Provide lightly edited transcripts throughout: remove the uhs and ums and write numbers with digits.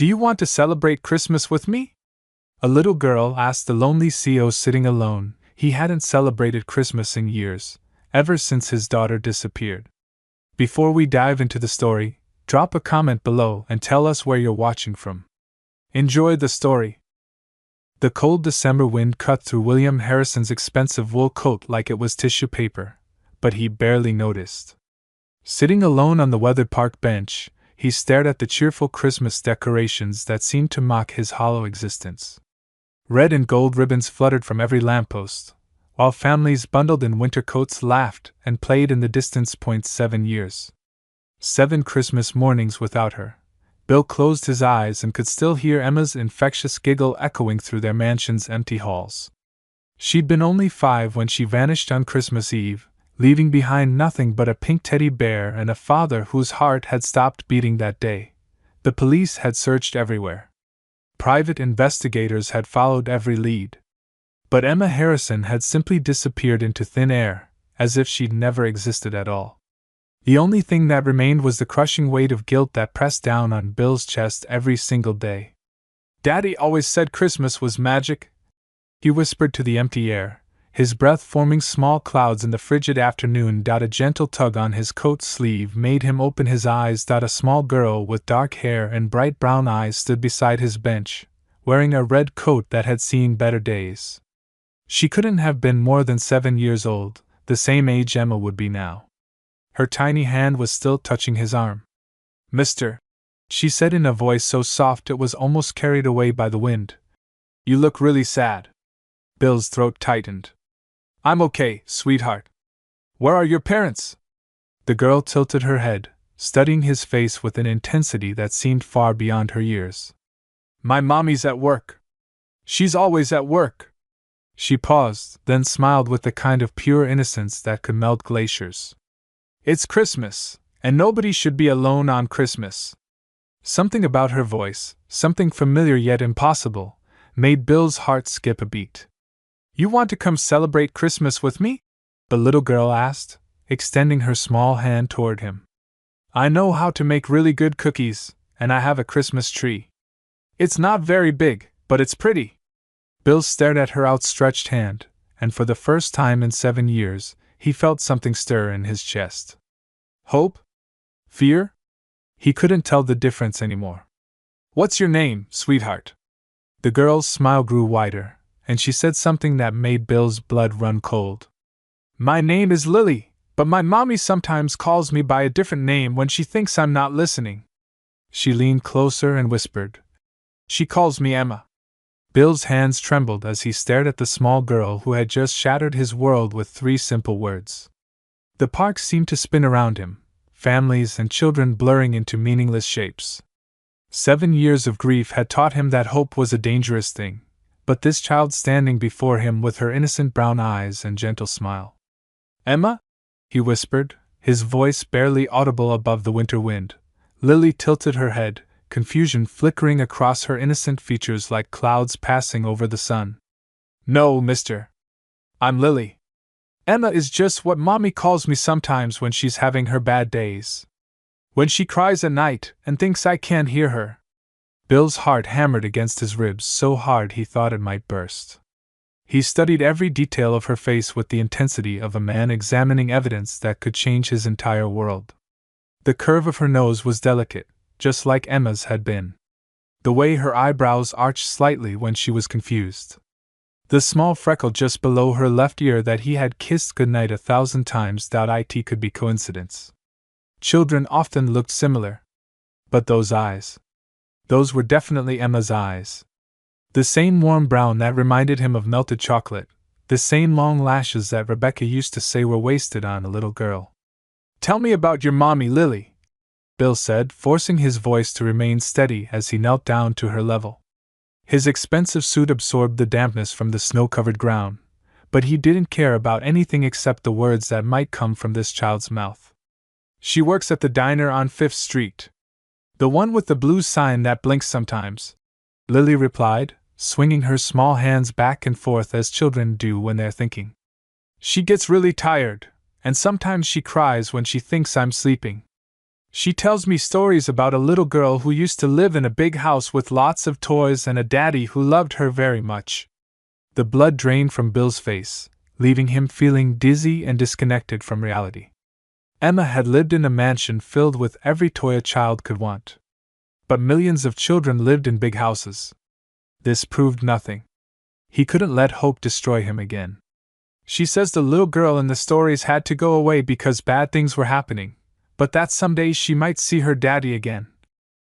Do you want to celebrate Christmas with me? A little girl asked the lonely CO sitting alone. He hadn't celebrated Christmas in years, ever since his daughter disappeared. Before we dive into the story, drop a comment below and tell us where you're watching from. Enjoy the story. The cold December wind cut through William Harrison's expensive wool coat like it was tissue paper, but he barely noticed. Sitting alone on the weathered park bench, he stared at the cheerful Christmas decorations that seemed to mock his hollow existence. Red and gold ribbons fluttered from every lamppost, while families bundled in winter coats laughed and played in the distance. 7 years. 7 Christmas mornings without her. Bill closed his eyes and could still hear Emma's infectious giggle echoing through their mansion's empty halls. She'd been only 5 when she vanished on Christmas Eve, leaving behind nothing but a pink teddy bear and a father whose heart had stopped beating that day. The police had searched everywhere. Private investigators had followed every lead. But Emma Harrison had simply disappeared into thin air, as if she'd never existed at all. The only thing that remained was the crushing weight of guilt that pressed down on Bill's chest every single day. "Daddy always said Christmas was magic," he whispered to the empty air, his breath forming small clouds in the frigid afternoon. A gentle tug on his coat sleeve made him open his eyes. A small girl with dark hair and bright brown eyes stood beside his bench, wearing a red coat that had seen better days. She couldn't have been more than 7 years old, the same age Emma would be now. Her tiny hand was still touching his arm. "Mister," she said in a voice so soft it was almost carried away by the wind, "you look really sad." Bill's throat tightened. "I'm okay, sweetheart. Where are your parents?" The girl tilted her head, studying his face with an intensity that seemed far beyond her years. "My mommy's at work. She's always at work." She paused, then smiled with the kind of pure innocence that could melt glaciers. "It's Christmas, and nobody should be alone on Christmas." Something about her voice, something familiar yet impossible, made Bill's heart skip a beat. "You want to come celebrate Christmas with me?" the little girl asked, extending her small hand toward him. "I know how to make really good cookies, and I have a Christmas tree. It's not very big, but it's pretty." Bill stared at her outstretched hand, and for the first time in 7 years, he felt something stir in his chest. Hope? Fear? He couldn't tell the difference anymore. "What's your name, sweetheart?" The girl's smile grew wider, and she said something that made Bill's blood run cold. "My name is Lily, but my mommy sometimes calls me by a different name when she thinks I'm not listening." She leaned closer and whispered, "She calls me Emma." Bill's hands trembled as he stared at the small girl who had just shattered his world with 3 simple words. The park seemed to spin around him, families and children blurring into meaningless shapes. 7 years of grief had taught him that hope was a dangerous thing, but this child standing before him with her innocent brown eyes and gentle smile. "Emma?" he whispered, his voice barely audible above the winter wind. Lily tilted her head, confusion flickering across her innocent features like clouds passing over the sun. "No, mister. I'm Lily. Emma is just what Mommy calls me sometimes when she's having her bad days. When she cries at night and thinks I can't hear her." Bill's heart hammered against his ribs so hard he thought it might burst. He studied every detail of her face with the intensity of a man examining evidence that could change his entire world. The curve of her nose was delicate, just like Emma's had been. The way her eyebrows arched slightly when she was confused. The small freckle just below her left ear that he had kissed goodnight 1,000 times. It could be coincidence. Children often looked similar. But those eyes. Those were definitely Emma's eyes. The same warm brown that reminded him of melted chocolate. The same long lashes that Rebecca used to say were wasted on a little girl. "Tell me about your mommy, Lily," Bill said, forcing his voice to remain steady as he knelt down to her level. His expensive suit absorbed the dampness from the snow-covered ground, but he didn't care about anything except the words that might come from this child's mouth. "She works at the diner on 5th Street. The one with the blue sign that blinks sometimes," Lily replied, swinging her small hands back and forth as children do when they're thinking. "She gets really tired, and sometimes she cries when she thinks I'm sleeping. She tells me stories about a little girl who used to live in a big house with lots of toys and a daddy who loved her very much. The blood drained from Bill's face, leaving him feeling dizzy and disconnected from reality. Emma had lived in a mansion filled with every toy a child could want. But millions of children lived in big houses. This proved nothing. He couldn't let hope destroy him again. She says the little girl in the stories had to go away because bad things were happening, but that someday she might see her daddy again.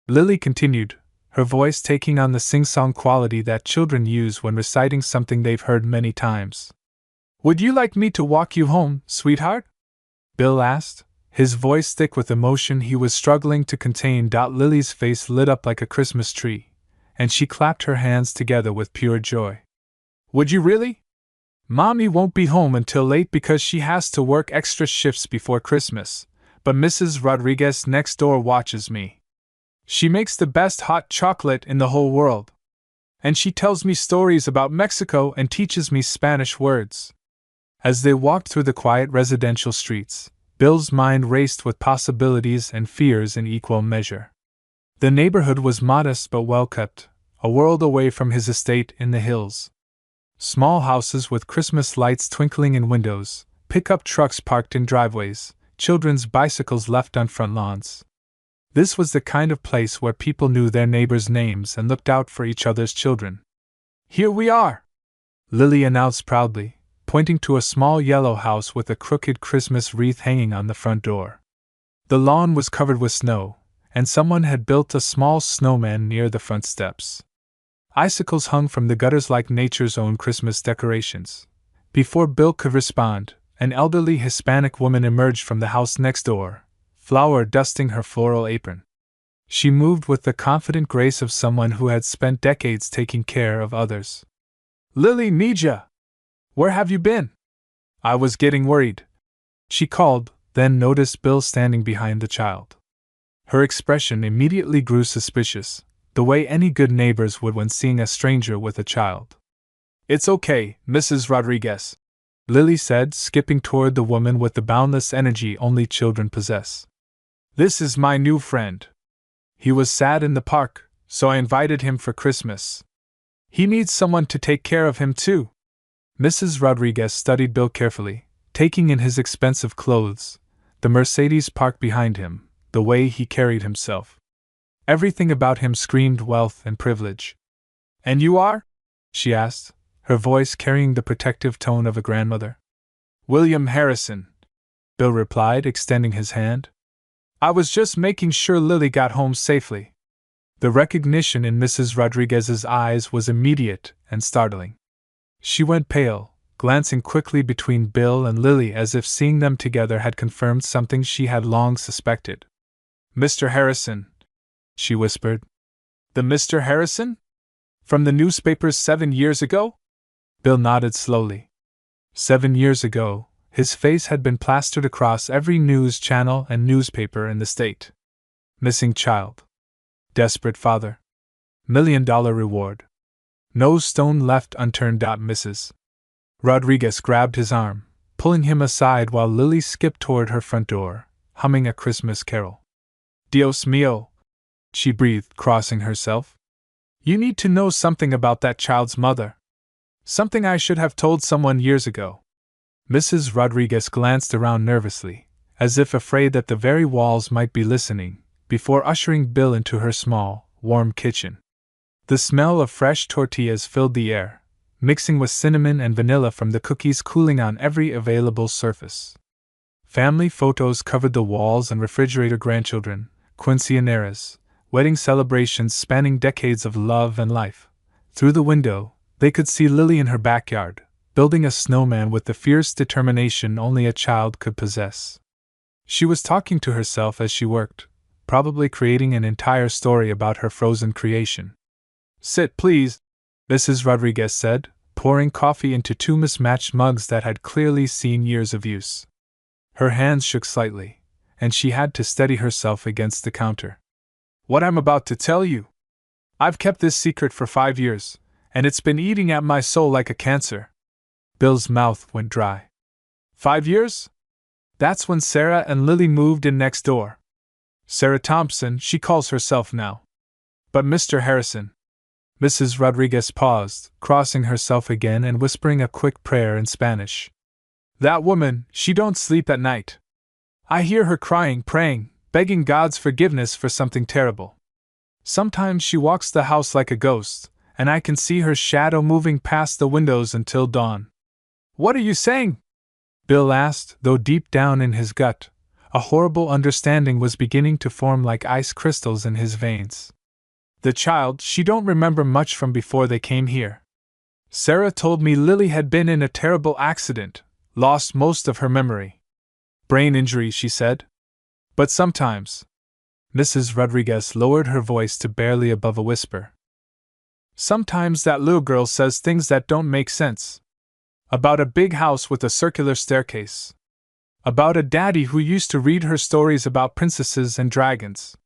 Lily continued, her voice taking on the sing-song quality that children use when reciting something they've heard many times. Would you like me to walk you home, sweetheart? Bill asked, his voice thick with emotion he was struggling to contain. Lily's face lit up like a Christmas tree, and she clapped her hands together with pure joy. Would you really? Mommy won't be home until late because she has to work extra shifts before Christmas, but Mrs. Rodriguez next door watches me. She makes the best hot chocolate in the whole world. And she tells me stories about Mexico and teaches me Spanish words. As they walked through the quiet residential streets, Bill's mind raced with possibilities and fears in equal measure. The neighborhood was modest but well kept, a world away from his estate in the hills. Small houses with Christmas lights twinkling in windows, pickup trucks parked in driveways, children's bicycles left on front lawns. This was the kind of place where people knew their neighbors' names and looked out for each other's children. Here we are, Lily announced proudly, pointing to a small yellow house with a crooked Christmas wreath hanging on the front door. The lawn was covered with snow, and someone had built a small snowman near the front steps. Icicles hung from the gutters like nature's own Christmas decorations. Before Bill could respond, an elderly Hispanic woman emerged from the house next door, flour dusting her floral apron. She moved with the confident grace of someone who had spent decades taking care of others. Lily, Nija! Where have you been? I was getting worried, she called, then noticed Bill standing behind the child. Her expression immediately grew suspicious, the way any good neighbors would when seeing a stranger with a child. It's okay, Mrs. Rodriguez, Lily said, skipping toward the woman with the boundless energy only children possess. This is my new friend. He was sad in the park, so I invited him for Christmas. He needs someone to take care of him too. Mrs. Rodriguez studied Bill carefully, taking in his expensive clothes, the Mercedes parked behind him, the way he carried himself. Everything about him screamed wealth and privilege. And you are? She asked, her voice carrying the protective tone of a grandmother. William Harrison, Bill replied, extending his hand. I was just making sure Lily got home safely. The recognition in Mrs. Rodriguez's eyes was immediate and startling. She went pale, glancing quickly between Bill and Lily as if seeing them together had confirmed something she had long suspected. Mr. Harrison, she whispered. The Mr. Harrison? From the newspapers 7 years ago? Bill nodded slowly. 7 years ago, his face had been plastered across every news channel and newspaper in the state. Missing child. Desperate father. $1 million reward. No stone left unturned. Mrs. Rodriguez grabbed his arm, pulling him aside while Lily skipped toward her front door, humming a Christmas carol. Dios mío, she breathed, crossing herself. You need to know something about that child's mother. Something I should have told someone years ago. Mrs. Rodriguez glanced around nervously, as if afraid that the very walls might be listening, before ushering Bill into her small, warm kitchen. The smell of fresh tortillas filled the air, mixing with cinnamon and vanilla from the cookies cooling on every available surface. Family photos covered the walls and refrigerator. Grandchildren, quinceañeras, wedding celebrations spanning decades of love and life. Through the window, they could see Lily in her backyard, building a snowman with the fierce determination only a child could possess. She was talking to herself as she worked, probably creating an entire story about her frozen creation. Sit, please, Mrs. Rodriguez said, pouring coffee into 2 mismatched mugs that had clearly seen years of use. Her hands shook slightly, and she had to steady herself against the counter. What I'm about to tell you. I've kept this secret for 5 years, and it's been eating at my soul like a cancer. Bill's mouth went dry. 5 years? That's when Sarah and Lily moved in next door. Sarah Thompson, she calls herself now. But Mr. Harrison. Mrs. Rodriguez paused, crossing herself again and whispering a quick prayer in Spanish. That woman, she don't sleep at night. I hear her crying, praying, begging God's forgiveness for something terrible. Sometimes she walks the house like a ghost, and I can see her shadow moving past the windows until dawn. What are you saying? Bill asked, though deep down in his gut, a horrible understanding was beginning to form like ice crystals in his veins. The child, she don't remember much from before they came here. Sarah told me Lily had been in a terrible accident, lost most of her memory. Brain injury, she said. But sometimes. Mrs. Rodriguez lowered her voice to barely above a whisper. Sometimes that little girl says things that don't make sense. About a big house with a circular staircase. About a daddy who used to read her stories about princesses and dragons.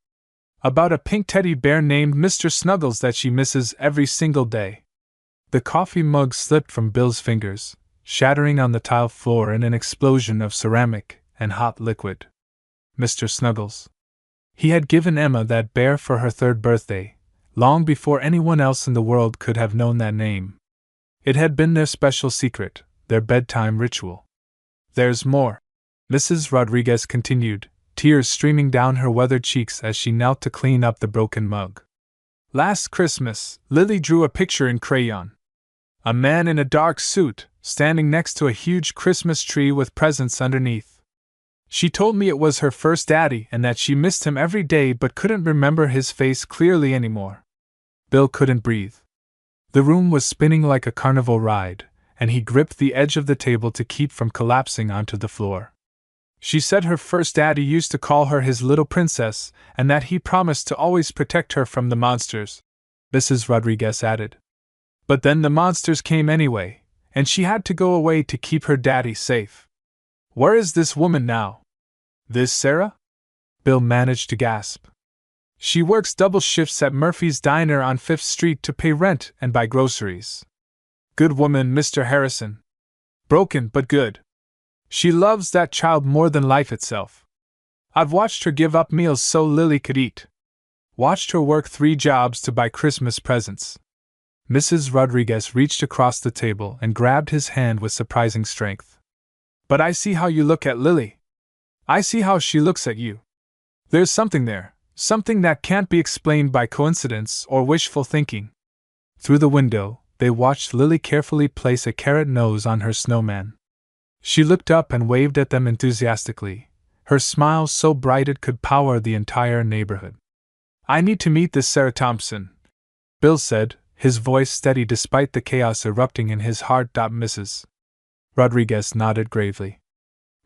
About a pink teddy bear named Mr. Snuggles that she misses every single day. The coffee mug slipped from Bill's fingers, shattering on the tile floor in an explosion of ceramic and hot liquid. Mr. Snuggles. He had given Emma that bear for her 3rd birthday, long before anyone else in the world could have known that name. It had been their special secret, their bedtime ritual. There's more, Mrs. Rodriguez continued, tears streaming down her weathered cheeks as she knelt to clean up the broken mug. Last Christmas, Lily drew a picture in crayon. A man in a dark suit, standing next to a huge Christmas tree with presents underneath. She told me it was her first daddy and that she missed him every day but couldn't remember his face clearly anymore. Bill couldn't breathe. The room was spinning like a carnival ride, and he gripped the edge of the table to keep from collapsing onto the floor. She said her first daddy used to call her his little princess, and that he promised to always protect her from the monsters, Mrs. Rodriguez added. But then the monsters came anyway, and she had to go away to keep her daddy safe. Where is this woman now? This Sarah? Bill managed to gasp. She works double shifts at Murphy's Diner on 5th Street to pay rent and buy groceries. Good woman, Mr. Harrison. Broken but good. She loves that child more than life itself. I've watched her give up meals so Lily could eat. Watched her work 3 jobs to buy Christmas presents. Mrs. Rodriguez reached across the table and grabbed his hand with surprising strength. But I see how you look at Lily. I see how she looks at you. There's something there, something that can't be explained by coincidence or wishful thinking. Through the window, they watched Lily carefully place a carrot nose on her snowman. She looked up and waved at them enthusiastically, her smile so bright it could power the entire neighborhood. I need to meet this Sarah Thompson, Bill said, his voice steady despite the chaos erupting in his heart. Mrs. Rodriguez nodded gravely.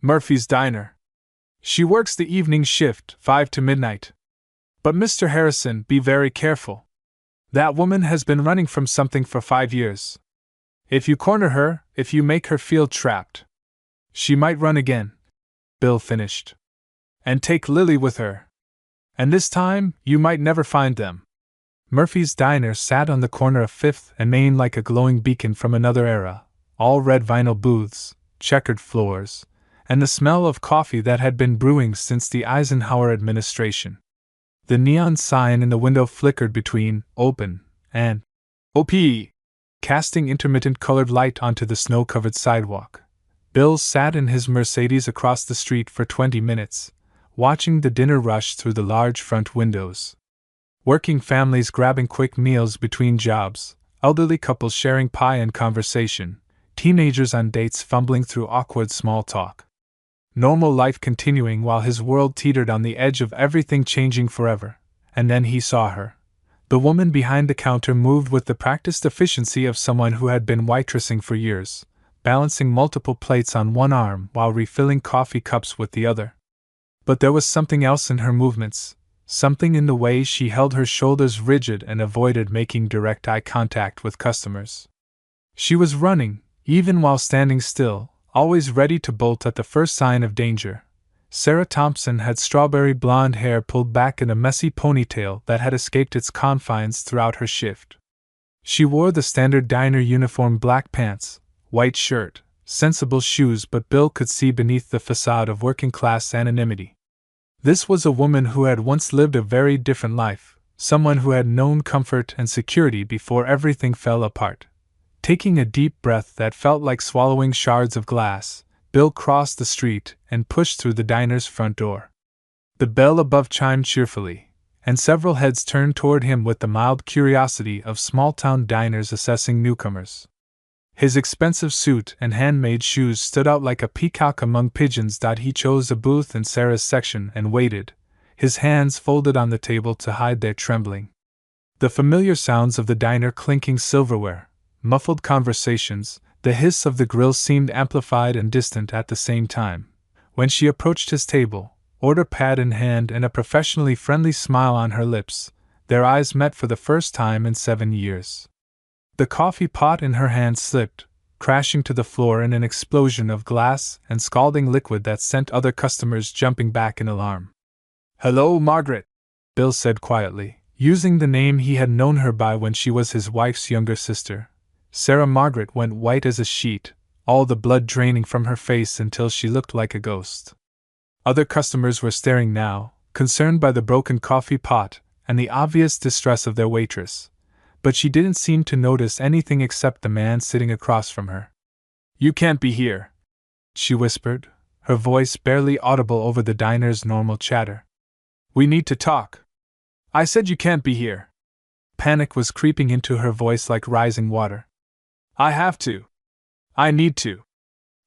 Murphy's Diner. She works the evening shift, 5 to midnight. But Mr. Harrison, be very careful. That woman has been running from something for 5 years. If you corner her, if you make her feel trapped, she might run again, Bill finished. And take Lily with her. And this time, you might never find them. Murphy's Diner sat on the corner of 5th and Main like a glowing beacon from another era, all red vinyl booths, checkered floors, and the smell of coffee that had been brewing since the Eisenhower administration. The neon sign in the window flickered between open and OP, casting intermittent colored light onto the snow-covered sidewalk. Bill sat in his Mercedes across the street for 20 minutes, watching the dinner rush through the large front windows. Working families grabbing quick meals between jobs, elderly couples sharing pie and conversation, teenagers on dates fumbling through awkward small talk. Normal life continuing while his world teetered on the edge of everything changing forever. And then he saw her. The woman behind the counter moved with the practiced efficiency of someone who had been waitressing for years, balancing multiple plates on one arm while refilling coffee cups with the other. But there was something else in her movements, something in the way she held her shoulders rigid and avoided making direct eye contact with customers. She was running, even while standing still, always ready to bolt at the first sign of danger. Sarah Thompson had strawberry blonde hair pulled back in a messy ponytail that had escaped its confines throughout her shift. She wore the standard diner uniform: black pants, white shirt, sensible shoes, but Bill could see beneath the facade of working-class anonymity. This was a woman who had once lived a very different life, someone who had known comfort and security before everything fell apart. Taking a deep breath that felt like swallowing shards of glass, Bill crossed the street and pushed through the diner's front door. The bell above chimed cheerfully, and several heads turned toward him with the mild curiosity of small-town diners assessing newcomers. His expensive suit and handmade shoes stood out like a peacock among pigeons. He chose a booth in Sarah's section and waited, his hands folded on the table to hide their trembling. The familiar sounds of the diner clinking silverware, muffled conversations, the hiss of the grill seemed amplified and distant at the same time. When she approached his table, order pad in hand and a professionally friendly smile on her lips, their eyes met for the first time in 7 years. The coffee pot in her hand slipped, crashing to the floor in an explosion of glass and scalding liquid that sent other customers jumping back in alarm. "Hello, Margaret," Bill said quietly, using the name he had known her by when she was his wife's younger sister. Sarah Margaret went white as a sheet, all the blood draining from her face until she looked like a ghost. Other customers were staring now, concerned by the broken coffee pot and the obvious distress of their waitress, but she didn't seem to notice anything except the man sitting across from her. "You can't be here," she whispered, her voice barely audible over the diner's normal chatter. "We need to talk. I said you can't be here." Panic was creeping into her voice like rising water. "I have to. I need to."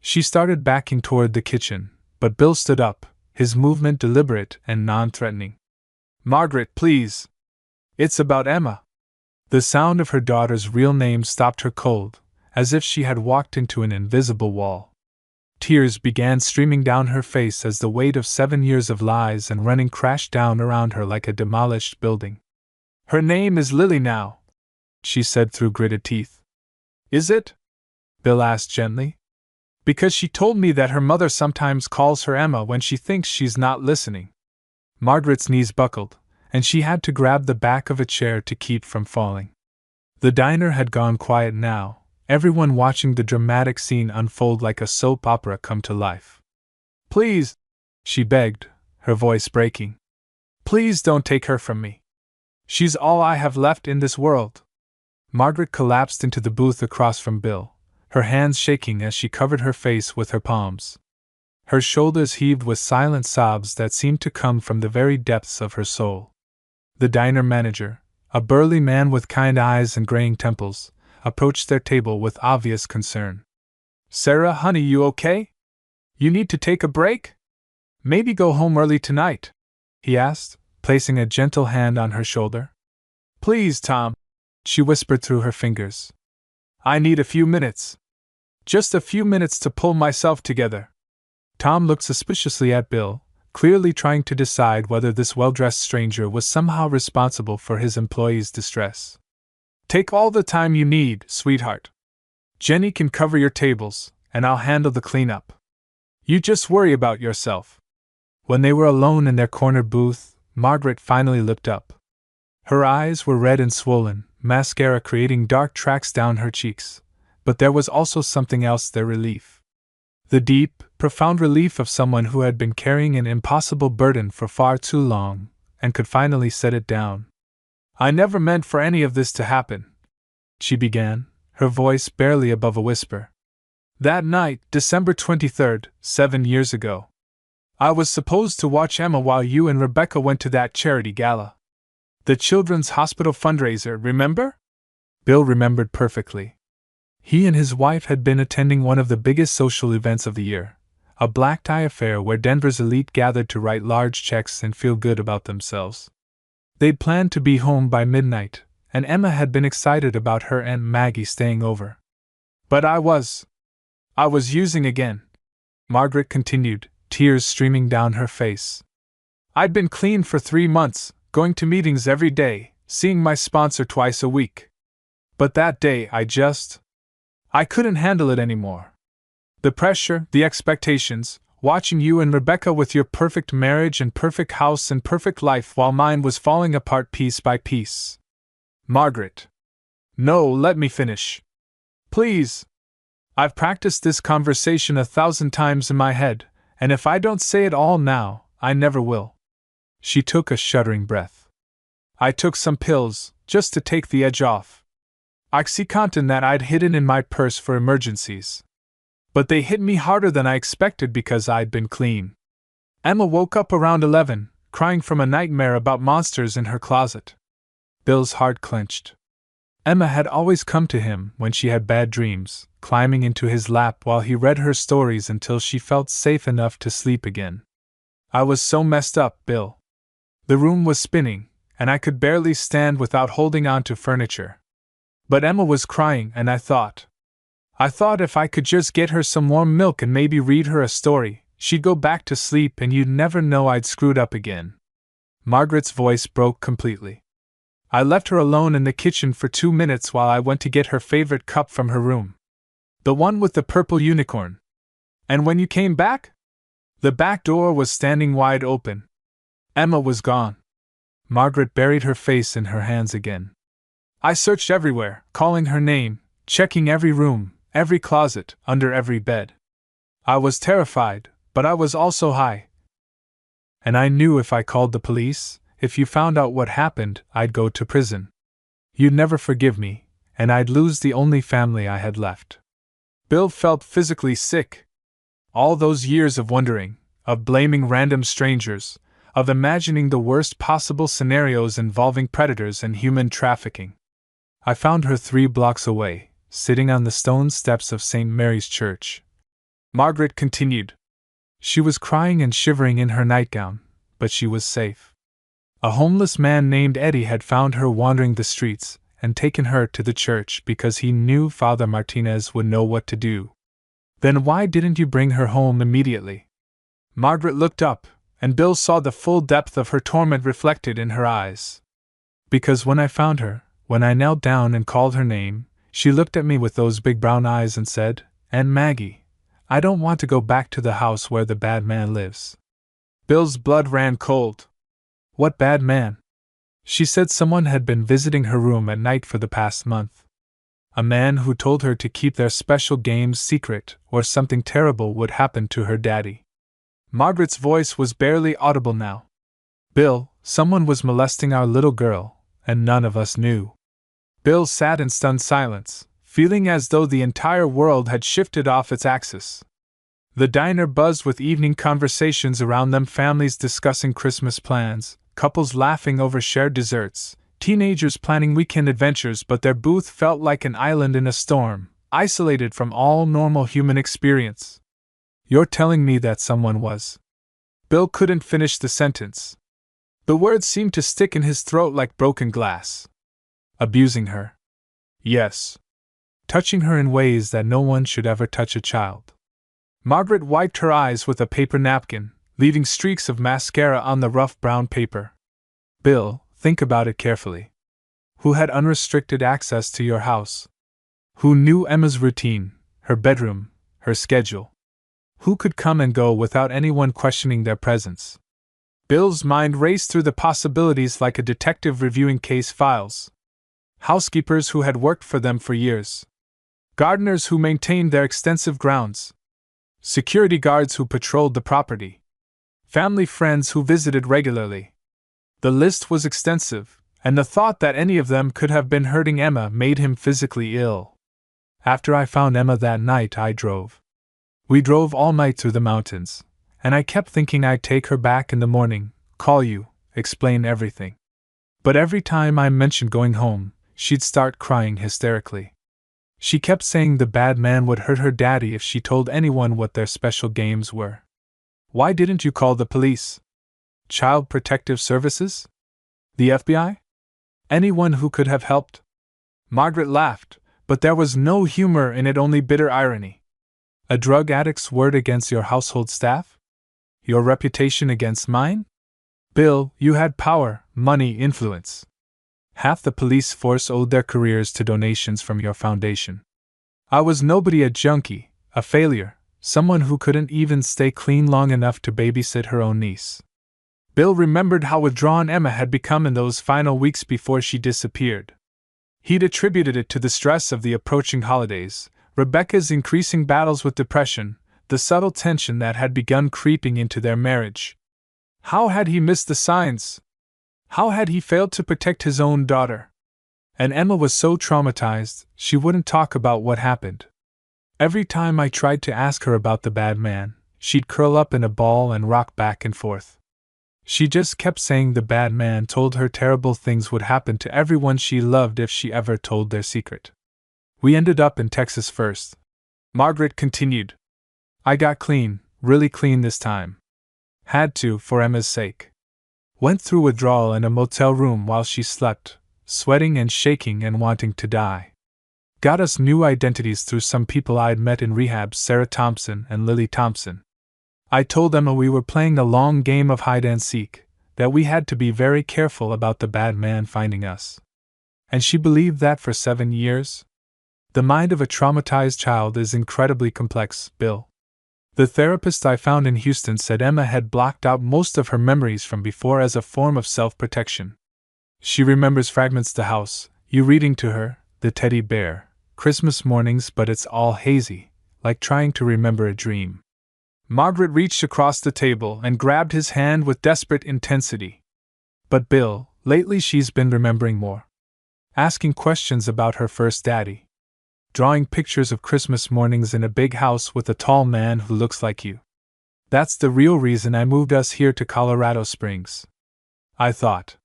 She started backing toward the kitchen, but Bill stood up, his movement deliberate and non-threatening. "Margaret, please. It's about Emma." The sound of her daughter's real name stopped her cold, as if she had walked into an invisible wall. Tears began streaming down her face as the weight of 7 years of lies and running crashed down around her like a demolished building. "Her name is Lily now," she said through gritted teeth. "Is it?" Bill asked gently. "Because she told me that her mother sometimes calls her Emma when she thinks she's not listening." Margaret's knees buckled, and she had to grab the back of a chair to keep from falling. The diner had gone quiet now, everyone watching the dramatic scene unfold like a soap opera come to life. "Please," she begged, her voice breaking. "Please don't take her from me. She's all I have left in this world." Margaret collapsed into the booth across from Bill, her hands shaking as she covered her face with her palms. Her shoulders heaved with silent sobs that seemed to come from the very depths of her soul. The diner manager, a burly man with kind eyes and graying temples, approached their table with obvious concern. "Sarah, honey, you okay? You need to take a break? Maybe go home early tonight?" he asked, placing a gentle hand on her shoulder. "Please, Tom," she whispered through her fingers. "I need a few minutes. Just a few minutes to pull myself together." Tom looked suspiciously at Bill, clearly trying to decide whether this well-dressed stranger was somehow responsible for his employee's distress. "Take all the time you need, sweetheart. Jenny can cover your tables, and I'll handle the cleanup. You just worry about yourself." When they were alone in their cornered booth, Margaret finally looked up. Her eyes were red and swollen, mascara creating dark tracks down her cheeks, but there was also something else, their relief. The deep, profound relief of someone who had been carrying an impossible burden for far too long, and could finally set it down. "I never meant for any of this to happen," she began, her voice barely above a whisper. "That night, December 23rd, 7 years ago. I was supposed to watch Emma while you and Rebecca went to that charity gala. The Children's Hospital fundraiser, remember?" Bill remembered perfectly. He and his wife had been attending one of the biggest social events of the year, a black tie affair where Denver's elite gathered to write large checks and feel good about themselves. They'd planned to be home by midnight, and Emma had been excited about her Aunt Maggie staying over. "But I was using again," Margaret continued, tears streaming down her face. "I'd been clean for 3 months, going to meetings every day, seeing my sponsor twice a week. But that day I couldn't handle it anymore. The pressure, the expectations, watching you and Rebecca with your perfect marriage and perfect house and perfect life while mine was falling apart piece by piece." "Margaret. No, let me finish. Please. I've practiced this conversation 1,000 times in my head, and if I don't say it all now, I never will." She took a shuddering breath. I took some pills, just to take the edge off. OxyContin that I'd hidden in my purse for emergencies. But they hit me harder than I expected because I'd been clean. Emma woke up around 11, crying from a nightmare about monsters in her closet. Bill's heart clenched. Emma had always come to him when she had bad dreams, climbing into his lap while he read her stories until she felt safe enough to sleep again. I was so messed up, Bill. The room was spinning, and I could barely stand without holding on to furniture. But Emma was crying, and I thought if I could just get her some warm milk and maybe read her a story, she'd go back to sleep and you'd never know I'd screwed up again. Margaret's voice broke completely. I left her alone in the kitchen for 2 minutes while I went to get her favorite cup from her room. The one with the purple unicorn. And when you came back? The back door was standing wide open. Emma was gone. Margaret buried her face in her hands again. I searched everywhere, calling her name, checking every room, every closet, under every bed. I was terrified, but I was also high. And I knew if I called the police, if you found out what happened, I'd go to prison. You'd never forgive me, and I'd lose the only family I had left. Bill felt physically sick. All those years of wondering, of blaming random strangers, of imagining the worst possible scenarios involving predators and human trafficking. I found her 3 blocks away, sitting on the stone steps of St. Mary's Church. Margaret continued. She was crying and shivering in her nightgown, but she was safe. A homeless man named Eddie had found her wandering the streets and taken her to the church because he knew Father Martinez would know what to do. Then why didn't you bring her home immediately? Margaret looked up, and Bill saw the full depth of her torment reflected in her eyes. Because when I found her, when I knelt down and called her name, she looked at me with those big brown eyes and said, "Aunt Maggie, I don't want to go back to the house where the bad man lives." Bill's blood ran cold. What bad man? She said someone had been visiting her room at night for the past month. A man who told her to keep their special games secret or something terrible would happen to her daddy. Margaret's voice was barely audible now. Bill, someone was molesting our little girl, and none of us knew. Bill sat in stunned silence, feeling as though the entire world had shifted off its axis. The diner buzzed with evening conversations around them, families discussing Christmas plans, couples laughing over shared desserts, teenagers planning weekend adventures, but their booth felt like an island in a storm, isolated from all normal human experience. You're telling me that someone was... Bill couldn't finish the sentence. The words seemed to stick in his throat like broken glass. Abusing her. Yes. Touching her in ways that no one should ever touch a child. Margaret wiped her eyes with a paper napkin, leaving streaks of mascara on the rough brown paper. Bill, think about it carefully. Who had unrestricted access to your house? Who knew Emma's routine, her bedroom, her schedule? Who could come and go without anyone questioning their presence? Bill's mind raced through the possibilities like a detective reviewing case files. Housekeepers who had worked for them for years. Gardeners who maintained their extensive grounds. Security guards who patrolled the property. Family friends who visited regularly. The list was extensive, and the thought that any of them could have been hurting Emma made him physically ill. After I found Emma that night, I drove. We drove all night through the mountains, and I kept thinking I'd take her back in the morning, call you, explain everything. But every time I mentioned going home, she'd start crying hysterically. She kept saying the bad man would hurt her daddy if she told anyone what their special games were. Why didn't you call the police? Child Protective Services? The FBI? Anyone who could have helped? Margaret laughed, but there was no humor in it, only bitter irony. A drug addict's word against your household staff? Your reputation against mine? Bill, you had power, money, influence. Half the police force owed their careers to donations from your foundation. I was nobody, a junkie, a failure, someone who couldn't even stay clean long enough to babysit her own niece. Bill remembered how withdrawn Emma had become in those final weeks before she disappeared. He'd attributed it to the stress of the approaching holidays, Rebecca's increasing battles with depression, the subtle tension that had begun creeping into their marriage. How had he missed the signs? How had he failed to protect his own daughter? And Emma was so traumatized, she wouldn't talk about what happened. Every time I tried to ask her about the bad man, she'd curl up in a ball and rock back and forth. She just kept saying the bad man told her terrible things would happen to everyone she loved if she ever told their secret. We ended up in Texas first. Margaret continued. I got clean, really clean this time. Had to, for Emma's sake. Went through withdrawal in a motel room while she slept, sweating and shaking and wanting to die. Got us new identities through some people I'd met in rehab, Sarah Thompson and Lily Thompson. I told Emma we were playing a long game of hide and seek, that we had to be very careful about the bad man finding us. And she believed that for 7 years. The mind of a traumatized child is incredibly complex, Bill. The therapist I found in Houston said Emma had blocked out most of her memories from before as a form of self-protection. She remembers fragments of the house, you reading to her, the teddy bear, Christmas mornings, but it's all hazy, like trying to remember a dream. Margaret reached across the table and grabbed his hand with desperate intensity. But Bill, lately she's been remembering more. Asking questions about her first daddy. Drawing pictures of Christmas mornings in a big house with a tall man who looks like you. That's the real reason I moved us here to Colorado Springs. I thought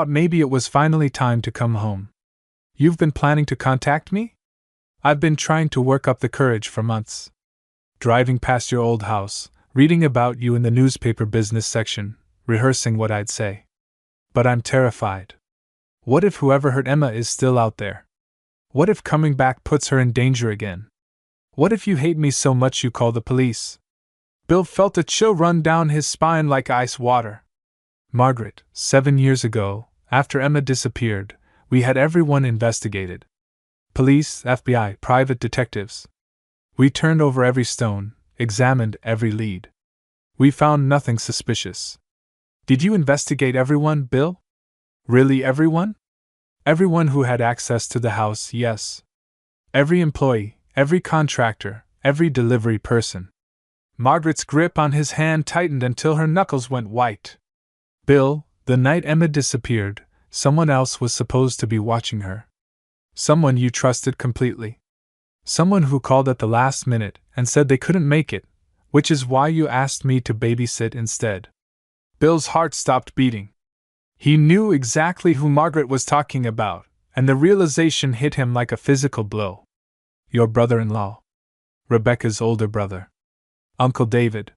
maybe it was finally time to come home. You've been planning to contact me? I've been trying to work up the courage for months. Driving past your old house, reading about you in the newspaper business section, rehearsing what I'd say. But I'm terrified. What if whoever hurt Emma is still out there? What if coming back puts her in danger again? What if you hate me so much you call the police? Bill felt a chill run down his spine like ice water. Margaret, 7 years ago, after Emma disappeared, we had everyone investigated. Police, FBI, private detectives. We turned over every stone, examined every lead. We found nothing suspicious. Did you investigate everyone, Bill? Really everyone? Everyone who had access to the house, yes. Every employee, every contractor, every delivery person. Margaret's grip on his hand tightened until her knuckles went white. Bill, the night Emma disappeared, someone else was supposed to be watching her. Someone you trusted completely. Someone who called at the last minute and said they couldn't make it, which is why you asked me to babysit instead. Bill's heart stopped beating. He knew exactly who Margaret was talking about, and the realization hit him like a physical blow. Your brother-in-law. Rebecca's older brother. Uncle David.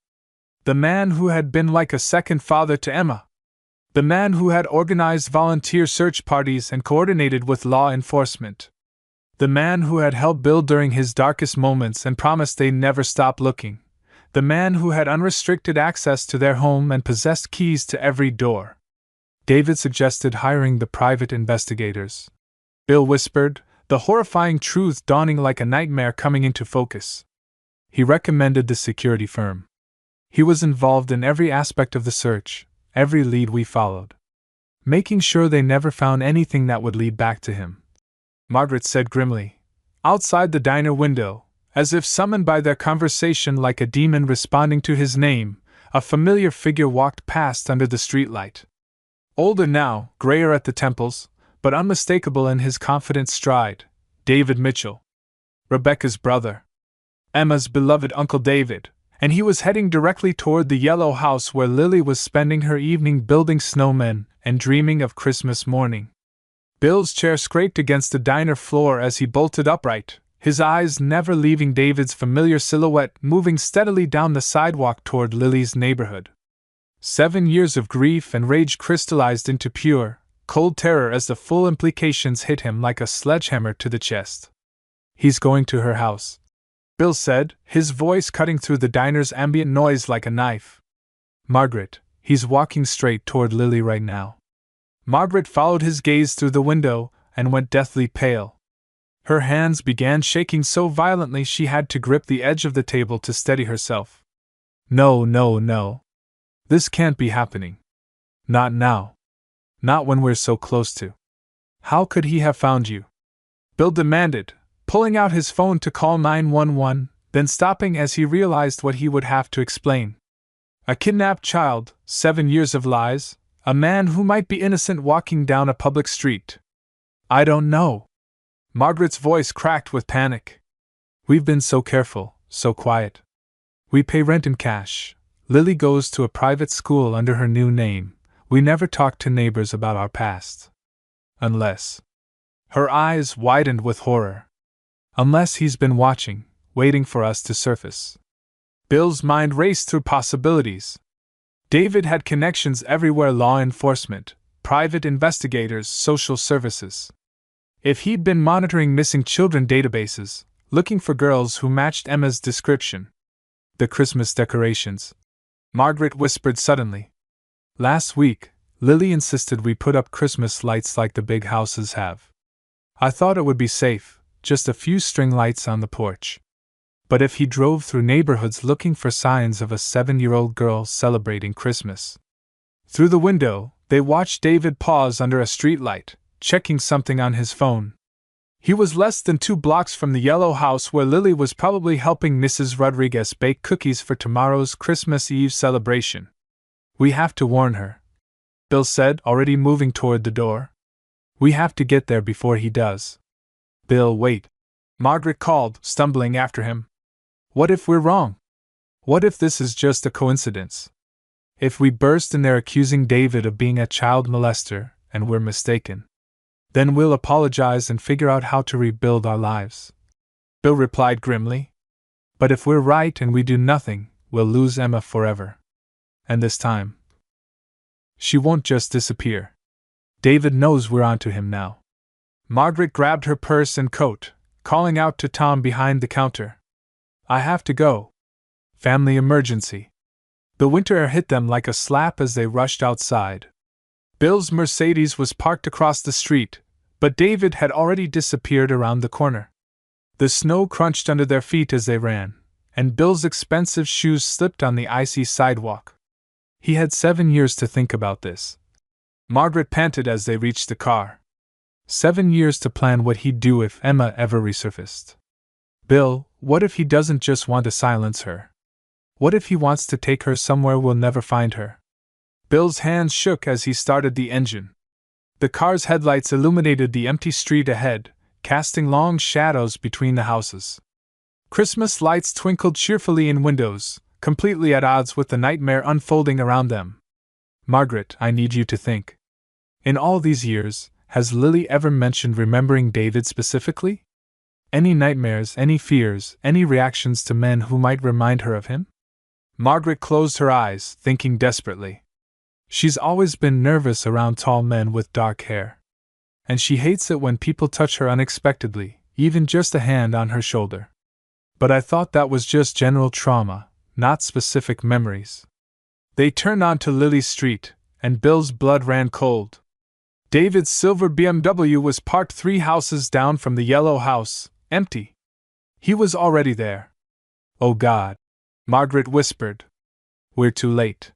The man who had been like a second father to Emma. The man who had organized volunteer search parties and coordinated with law enforcement. The man who had helped Bill during his darkest moments and promised they'd never stop looking. The man who had unrestricted access to their home and possessed keys to every door. David suggested hiring the private investigators. Bill whispered, the horrifying truth dawning like a nightmare coming into focus. He recommended the security firm. He was involved in every aspect of the search, every lead we followed. Making sure they never found anything that would lead back to him. Margaret said grimly. Outside the diner window, as if summoned by their conversation like a demon responding to his name, a familiar figure walked past under the streetlight. Older now, grayer at the temples, but unmistakable in his confident stride, David Mitchell. Rebecca's brother. Emma's beloved Uncle David, and he was heading directly toward the yellow house where Lily was spending her evening building snowmen and dreaming of Christmas morning. Bill's chair scraped against the diner floor as he bolted upright, his eyes never leaving David's familiar silhouette moving steadily down the sidewalk toward Lily's neighborhood. 7 years of grief and rage crystallized into pure, cold terror as the full implications hit him like a sledgehammer to the chest. He's going to her house, Bill said, his voice cutting through the diner's ambient noise like a knife. Margaret, he's walking straight toward Lily right now. Margaret followed his gaze through the window and went deathly pale. Her hands began shaking so violently she had to grip the edge of the table to steady herself. No, no, no. This can't be happening. Not now. Not when we're so close to. How could he have found you? Bill demanded, pulling out his phone to call 911, then stopping as he realized what he would have to explain. A kidnapped child, 7 years of lies, a man who might be innocent walking down a public street. I don't know. Margaret's voice cracked with panic. We've been so careful, so quiet. We pay rent in cash. Lily goes to a private school under her new name. We never talk to neighbors about our past. Unless. Her eyes widened with horror. Unless he's been watching, waiting for us to surface. Bill's mind raced through possibilities. David had connections everywhere: law enforcement, private investigators, social services. If he'd been monitoring missing children databases, looking for girls who matched Emma's description. The Christmas decorations. Margaret whispered suddenly. Last week, Lily insisted we put up Christmas lights like the big houses have. I thought it would be safe, just a few string lights on the porch. But if he drove through neighborhoods looking for signs of a 7-year-old girl celebrating Christmas. Through the window, they watched David pause under a streetlight, checking something on his phone. He was less than 2 blocks from the yellow house where Lily was probably helping Mrs. Rodriguez bake cookies for tomorrow's Christmas Eve celebration. We have to warn her, Bill said, already moving toward the door. We have to get there before he does. Bill, wait. Margaret called, stumbling after him. What if we're wrong? What if this is just a coincidence? If we burst in there accusing David of being a child molester, and we're mistaken? Then we'll apologize and figure out how to rebuild our lives. Bill replied grimly. But if we're right and we do nothing, we'll lose Emma forever. And this time, she won't just disappear. David knows we're onto him now. Margaret grabbed her purse and coat, calling out to Tom behind the counter. I have to go. Family emergency. The winter air hit them like a slap as they rushed outside. Bill's Mercedes was parked across the street, but David had already disappeared around the corner. The snow crunched under their feet as they ran, and Bill's expensive shoes slipped on the icy sidewalk. He had 7 years to think about this. Margaret panted as they reached the car. 7 years to plan what he'd do if Emma ever resurfaced. Bill, what if he doesn't just want to silence her? What if he wants to take her somewhere we'll never find her? Bill's hands shook as he started the engine. The car's headlights illuminated the empty street ahead, casting long shadows between the houses. Christmas lights twinkled cheerfully in windows, completely at odds with the nightmare unfolding around them. Margaret, I need you to think. In all these years, has Lily ever mentioned remembering David specifically? Any nightmares, any fears, any reactions to men who might remind her of him? Margaret closed her eyes, thinking desperately. She's always been nervous around tall men with dark hair. And she hates it when people touch her unexpectedly, even just a hand on her shoulder. But I thought that was just general trauma, not specific memories. They turned onto Lily Street, and Bill's blood ran cold. David's silver BMW was parked 3 houses down from the yellow house, empty. He was already there. Oh God, Margaret whispered. We're too late.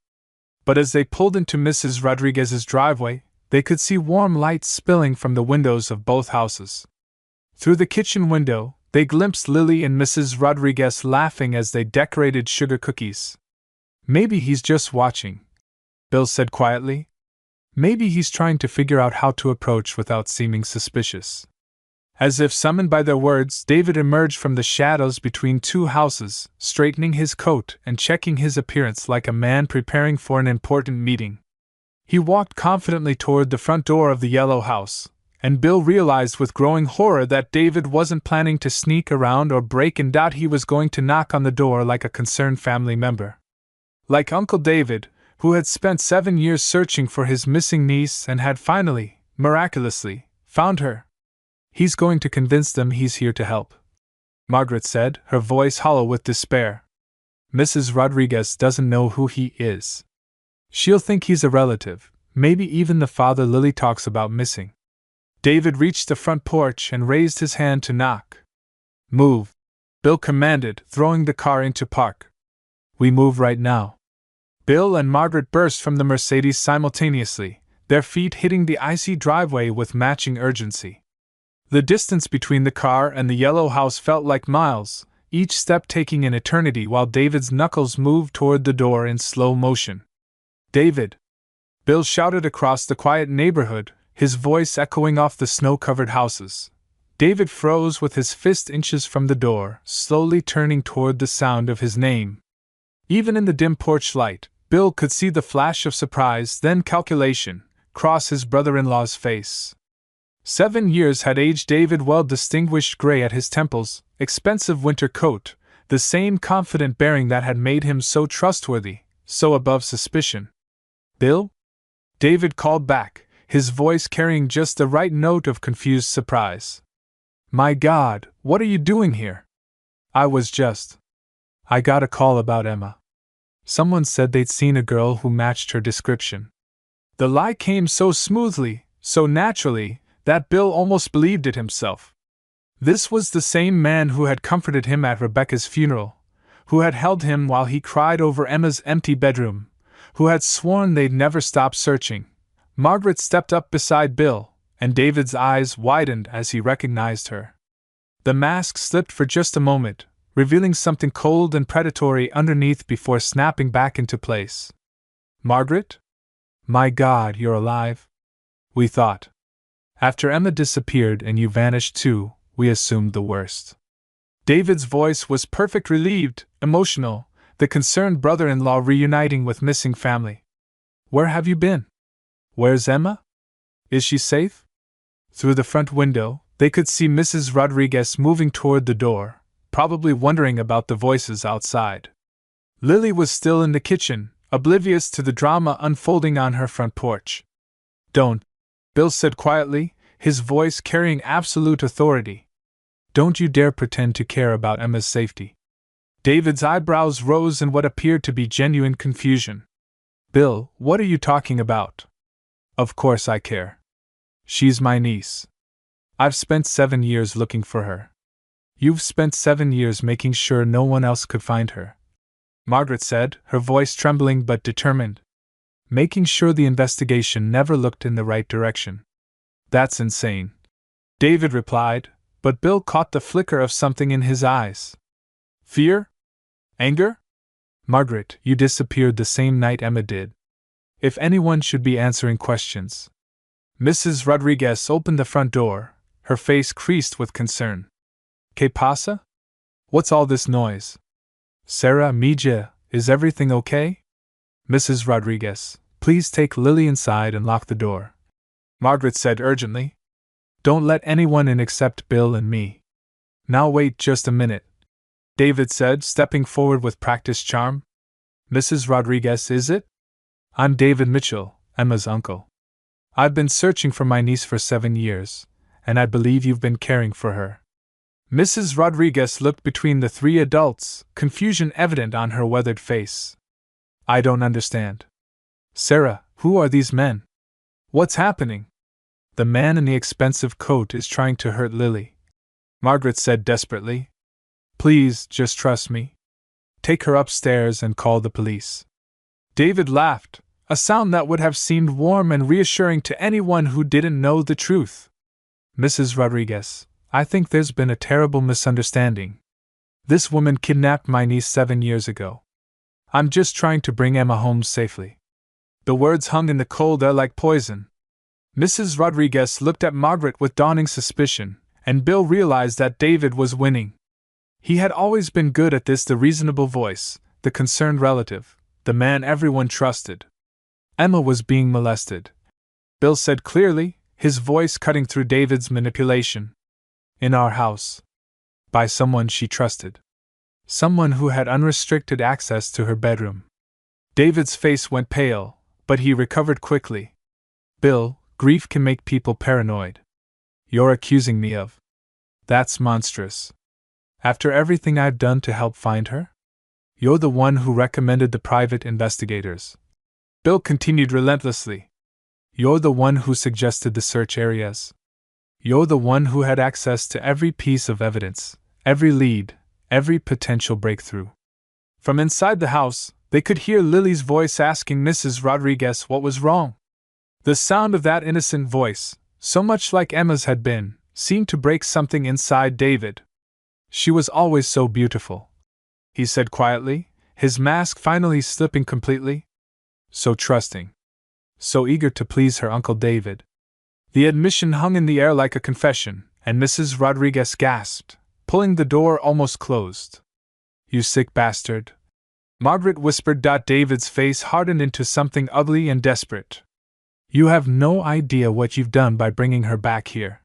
But as they pulled into Mrs. Rodriguez's driveway, they could see warm lights spilling from the windows of both houses. Through the kitchen window, they glimpsed Lily and Mrs. Rodriguez laughing as they decorated sugar cookies. Maybe he's just watching, Bill said quietly. Maybe he's trying to figure out how to approach without seeming suspicious. As if summoned by their words, David emerged from the shadows between 2 houses, straightening his coat and checking his appearance like a man preparing for an important meeting. He walked confidently toward the front door of the yellow house, and Bill realized with growing horror that David wasn't planning to sneak around or break in. He was going to knock on the door like a concerned family member. Like Uncle David, who had spent 7 years searching for his missing niece and had finally, miraculously, found her. He's going to convince them he's here to help, Margaret said, her voice hollow with despair. Mrs. Rodriguez doesn't know who he is. She'll think he's a relative, maybe even the father Lily talks about missing. David reached the front porch and raised his hand to knock. Move, Bill commanded, throwing the car into park. We move right now. Bill and Margaret burst from the Mercedes simultaneously, their feet hitting the icy driveway with matching urgency. The distance between the car and the yellow house felt like miles, each step taking an eternity while David's knuckles moved toward the door in slow motion. "David!" Bill shouted across the quiet neighborhood, his voice echoing off the snow-covered houses. David froze with his fist inches from the door, slowly turning toward the sound of his name. Even in the dim porch light, Bill could see the flash of surprise, then calculation, cross his brother-in-law's face. 7 years had aged David well-distinguished gray at his temples, expensive winter coat, the same confident bearing that had made him so trustworthy, so above suspicion. "Bill?" David called back, his voice carrying just the right note of confused surprise. "My God, what are you doing here?" I got a call about Emma. Someone said they'd seen a girl who matched her description." The lie came so smoothly, so naturally, that Bill almost believed it himself. This was the same man who had comforted him at Rebecca's funeral, who had held him while he cried over Emma's empty bedroom, who had sworn they'd never stop searching. Margaret stepped up beside Bill, and David's eyes widened as he recognized her. The mask slipped for just a moment, revealing something cold and predatory underneath before snapping back into place. "Margaret? My God, you're alive? We thought. After Emma disappeared and you vanished too, we assumed the worst." David's voice was perfect, relieved, emotional, the concerned brother-in-law reuniting with missing family. "Where have you been? Where's Emma? Is she safe?" Through the front window, they could see Mrs. Rodriguez moving toward the door, probably wondering about the voices outside. Lily was still in the kitchen, oblivious to the drama unfolding on her front porch. "Don't," Bill said quietly, his voice carrying absolute authority. "Don't you dare pretend to care about Emma's safety." David's eyebrows rose in what appeared to be genuine confusion. "Bill, what are you talking about?" "Of course I care. She's my niece. I've spent 7 years looking for her. You've spent 7 years making sure no one else could find her," Margaret said, her voice trembling but determined. "Making sure the investigation never looked in the right direction." "That's insane," David replied, but Bill caught the flicker of something in his eyes. "Fear? Anger? Margaret, you disappeared the same night Emma did. If anyone should be answering questions." Mrs. Rodriguez opened the front door, her face creased with concern. "¿Qué pasa? What's all this noise? Sarah, Mija, is everything okay?" "Mrs. Rodriguez, please take Lily inside and lock the door," Margaret said urgently. "Don't let anyone in except Bill and me." "Now wait just a minute," David said, stepping forward with practiced charm. "Mrs. Rodriguez, is it? I'm David Mitchell, Emma's uncle. I've been searching for my niece for 7 years, and I believe you've been caring for her." Mrs. Rodriguez looked between the 3 adults, confusion evident on her weathered face. "I don't understand. Sarah, who are these men? What's happening?" "The man in the expensive coat is trying to hurt Lily," Margaret said desperately. "Please, just trust me. Take her upstairs and call the police." David laughed, a sound that would have seemed warm and reassuring to anyone who didn't know the truth. "Mrs. Rodriguez, I think there's been a terrible misunderstanding. This woman kidnapped my niece 7 years ago. I'm just trying to bring Emma home safely." The words hung in the cold air like poison. Mrs. Rodriguez looked at Margaret with dawning suspicion, and Bill realized that David was winning. He had always been good at this, the reasonable voice, the concerned relative, the man everyone trusted. "Emma was being molested," Bill said clearly, his voice cutting through David's manipulation. "In our house. By someone she trusted. Someone who had unrestricted access to her bedroom." David's face went pale, but he recovered quickly. "Bill, grief can make people paranoid. You're accusing me of... That's monstrous. After everything I've done to help find her? You're the one who recommended the private investigators," Bill continued relentlessly. "You're the one who suggested the search areas. You're the one who had access to every piece of evidence, every lead, every potential breakthrough." From inside the house, they could hear Lily's voice asking Mrs. Rodriguez what was wrong. The sound of that innocent voice, so much like Emma's had been, seemed to break something inside David. She was always so beautiful, he said quietly, his mask finally slipping completely. So trusting. So eager to please her Uncle David. The admission hung in the air like a confession, and Mrs. Rodriguez gasped, pulling the door almost closed. You sick bastard. Margaret whispered. David's face hardened into something ugly and desperate. You have no idea what you've done by bringing her back here.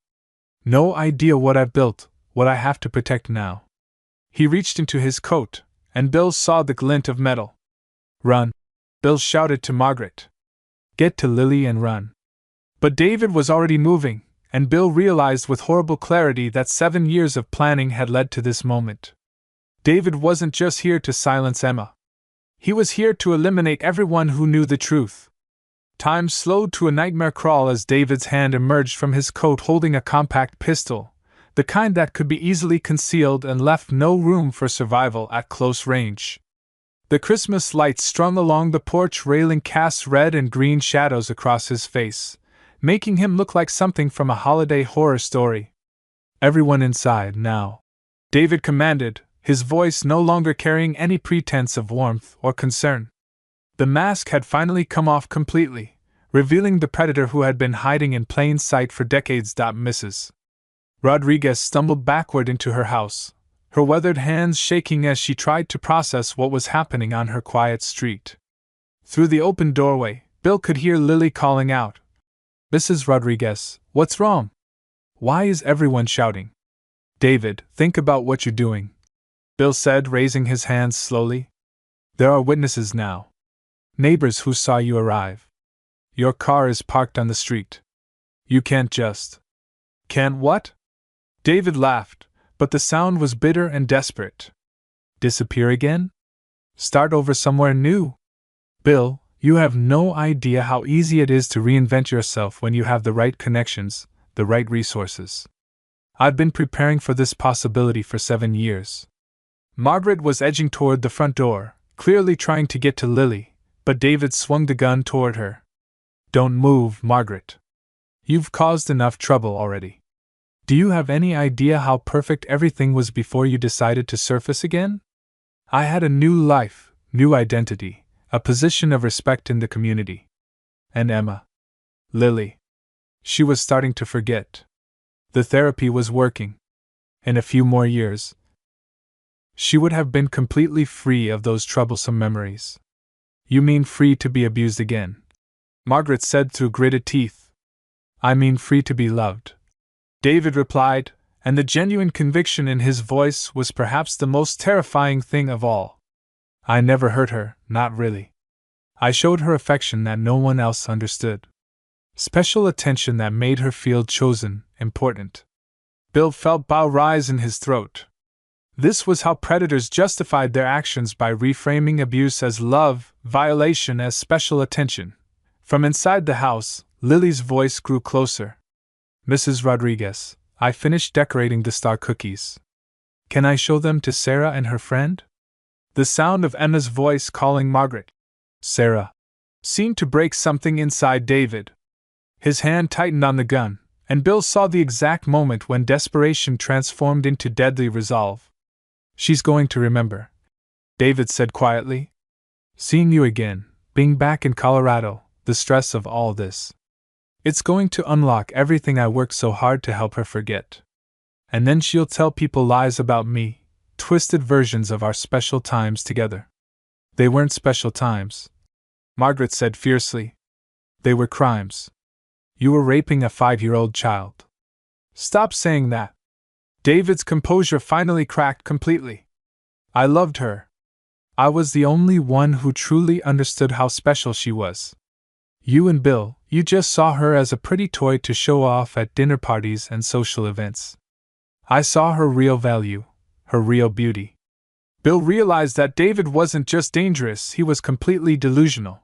No idea what I've built, what I have to protect now. He reached into his coat, and Bill saw the glint of metal. Run! Bill shouted to Margaret. Get to Lily and run. But David was already moving, and Bill realized with horrible clarity that 7 years of planning had led to this moment. David wasn't just here to silence Emma. He was here to eliminate everyone who knew the truth. Time slowed to a nightmare crawl as David's hand emerged from his coat holding a compact pistol, the kind that could be easily concealed and left no room for survival at close range. The Christmas lights strung along the porch railing cast red and green shadows across his face, making him look like something from a holiday horror story. Everyone inside now, David commanded, his voice no longer carrying any pretense of warmth or concern. The mask had finally come off completely, revealing the predator who had been hiding in plain sight for decades. Mrs. Rodriguez stumbled backward into her house, her weathered hands shaking as she tried to process what was happening on her quiet street. Through the open doorway, Bill could hear Lily calling out, Mrs. Rodriguez, what's wrong? Why is everyone shouting? David, think about what you're doing, Bill said, raising his hands slowly. There are witnesses now. Neighbors who saw you arrive. Your car is parked on the street. You can't just. Can't what? David laughed, but the sound was bitter and desperate. Disappear again? Start over somewhere new? Bill, you have no idea how easy it is to reinvent yourself when you have the right connections, the right resources. I've been preparing for this possibility for 7 years. Margaret was edging toward the front door, clearly trying to get to Lily, but David swung the gun toward her. Don't move, Margaret. You've caused enough trouble already. Do you have any idea how perfect everything was before you decided to surface again? I had a new life, new identity, a position of respect in the community. And Emma. Lily. She was starting to forget. The therapy was working. In a few more years, she would have been completely free of those troublesome memories. You mean free to be abused again? Margaret said through gritted teeth. I mean free to be loved. David replied, and the genuine conviction in his voice was perhaps the most terrifying thing of all. I never hurt her, not really. I showed her affection that no one else understood. Special attention that made her feel chosen, important. Bill felt bow rise in his throat. This was how predators justified their actions, by reframing abuse as love, violation as special attention. From inside the house, Lily's voice grew closer. Mrs. Rodriguez, I finished decorating the star cookies. Can I show them to Sarah and her friend? The sound of Emma's voice calling Margaret, Sarah, seemed to break something inside David. His hand tightened on the gun, and Bill saw the exact moment when desperation transformed into deadly resolve. She's going to remember, David said quietly. Seeing you again, being back in Colorado, the stress of all this. It's going to unlock everything I worked so hard to help her forget. And then she'll tell people lies about me, twisted versions of our special times together. They weren't special times, Margaret said fiercely. They were crimes. You were raping a 5-year-old child. Stop saying that. David's composure finally cracked completely. I loved her. I was the only one who truly understood how special she was. You and Bill, you just saw her as a pretty toy to show off at dinner parties and social events. I saw her real value, her real beauty. Bill realized that David wasn't just dangerous, he was completely delusional.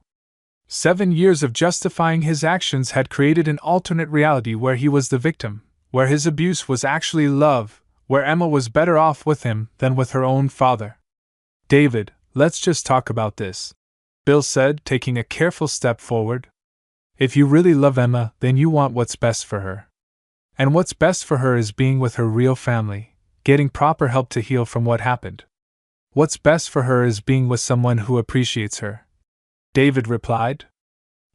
7 years of justifying his actions had created an alternate reality where he was the victim, where his abuse was actually love, where Emma was better off with him than with her own father. David, let's just talk about this, Bill said, taking a careful step forward. If you really love Emma, then you want what's best for her. And what's best for her is being with her real family, getting proper help to heal from what happened. What's best for her is being with someone who appreciates her. David replied.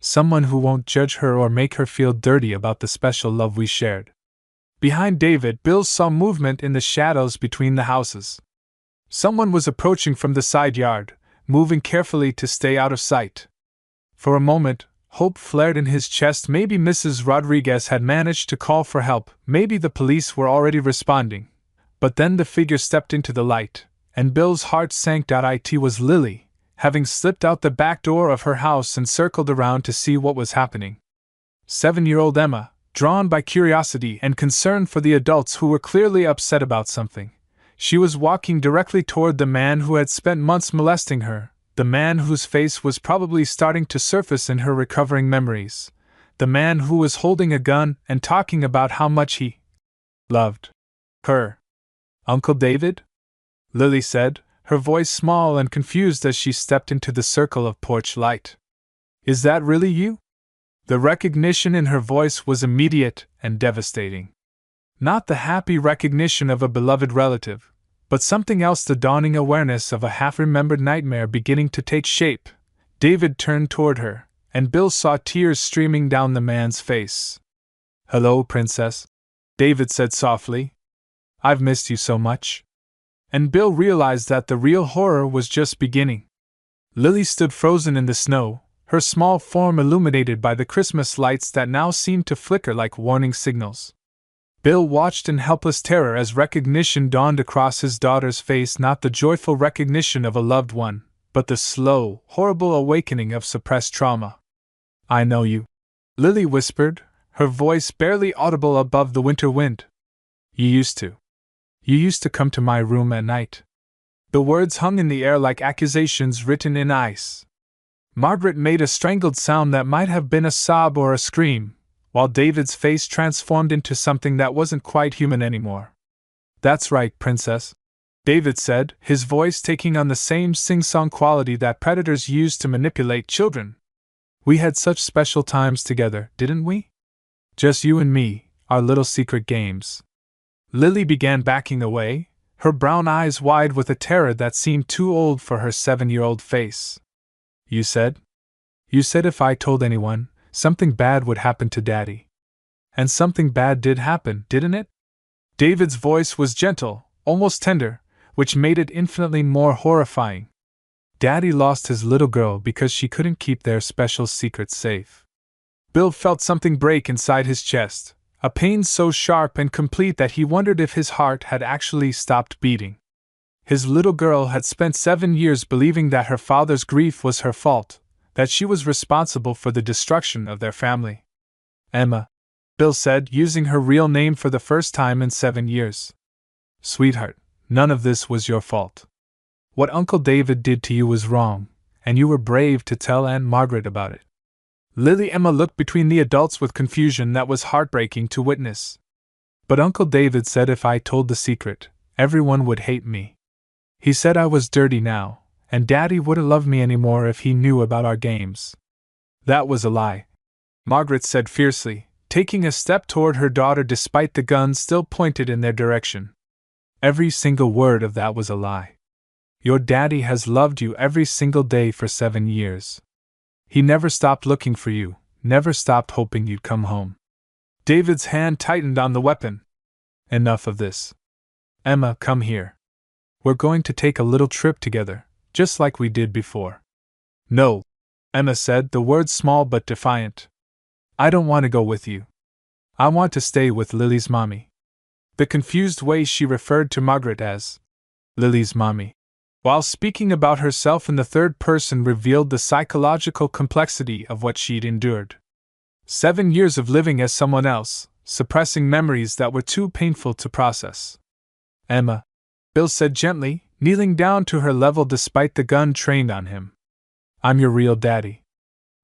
Someone who won't judge her or make her feel dirty about the special love we shared. Behind David, Bill saw movement in the shadows between the houses. Someone was approaching from the side yard, moving carefully to stay out of sight. For a moment, hope flared in his chest. Maybe Mrs. Rodriguez had managed to call for help, maybe the police were already responding. But then the figure stepped into the light, and Bill's heart sank. It was Lily, having slipped out the back door of her house and circled around to see what was happening. 7-year-old Emma, drawn by curiosity and concern for the adults who were clearly upset about something. She was walking directly toward the man who had spent months molesting her, the man whose face was probably starting to surface in her recovering memories, the man who was holding a gun and talking about how much he loved her. Uncle David? Lily said, her voice small and confused as she stepped into the circle of porch light. Is that really you? The recognition in her voice was immediate and devastating. Not the happy recognition of a beloved relative, but something else, the dawning awareness of a half-remembered nightmare beginning to take shape. David turned toward her, and Bill saw tears streaming down the man's face. Hello, Princess, David said softly. I've missed you so much. And Bill realized that the real horror was just beginning. Lily stood frozen in the snow, her small form illuminated by the Christmas lights that now seemed to flicker like warning signals. Bill watched in helpless terror as recognition dawned across his daughter's face, not the joyful recognition of a loved one, but the slow, horrible awakening of suppressed trauma. I know you, Lily whispered, her voice barely audible above the winter wind. You used to come to my room at night. The words hung in the air like accusations written in ice. Margaret made a strangled sound that might have been a sob or a scream, while David's face transformed into something that wasn't quite human anymore. That's right, Princess, David said, his voice taking on the same sing-song quality that predators use to manipulate children. We had such special times together, didn't we? Just you and me, our little secret games. Lily began backing away, her brown eyes wide with a terror that seemed too old for her 7-year-old face. You said if I told anyone, something bad would happen to Daddy. And something bad did happen, didn't it? David's voice was gentle, almost tender, which made it infinitely more horrifying. Daddy lost his little girl because she couldn't keep their special secret safe. Bill felt something break inside his chest, a pain so sharp and complete that he wondered if his heart had actually stopped beating. His little girl had spent 7 years believing that her father's grief was her fault, that she was responsible for the destruction of their family. Emma, Bill said, using her real name for the first time in 7 years. Sweetheart, none of this was your fault. What Uncle David did to you was wrong, and you were brave to tell Aunt Margaret about it. Emma looked between the adults with confusion that was heartbreaking to witness. But Uncle David said if I told the secret, everyone would hate me. He said I was dirty now, and Daddy wouldn't love me anymore if he knew about our games. That was a lie, Margaret said fiercely, taking a step toward her daughter despite the gun still pointed in their direction. Every single word of that was a lie. Your daddy has loved you every single day for 7 years. He never stopped looking for you, never stopped hoping you'd come home. David's hand tightened on the weapon. Enough of this. Emma, come here. We're going to take a little trip together, just like we did before. No, Emma said, the words small but defiant. I don't want to go with you. I want to stay with Lily's mommy. The confused way she referred to Margaret as Lily's mommy, while speaking about herself in the third person, revealed the psychological complexity of what she'd endured. 7 years of living as someone else, suppressing memories that were too painful to process. Emma, Bill said gently, kneeling down to her level despite the gun trained on him. I'm your real daddy.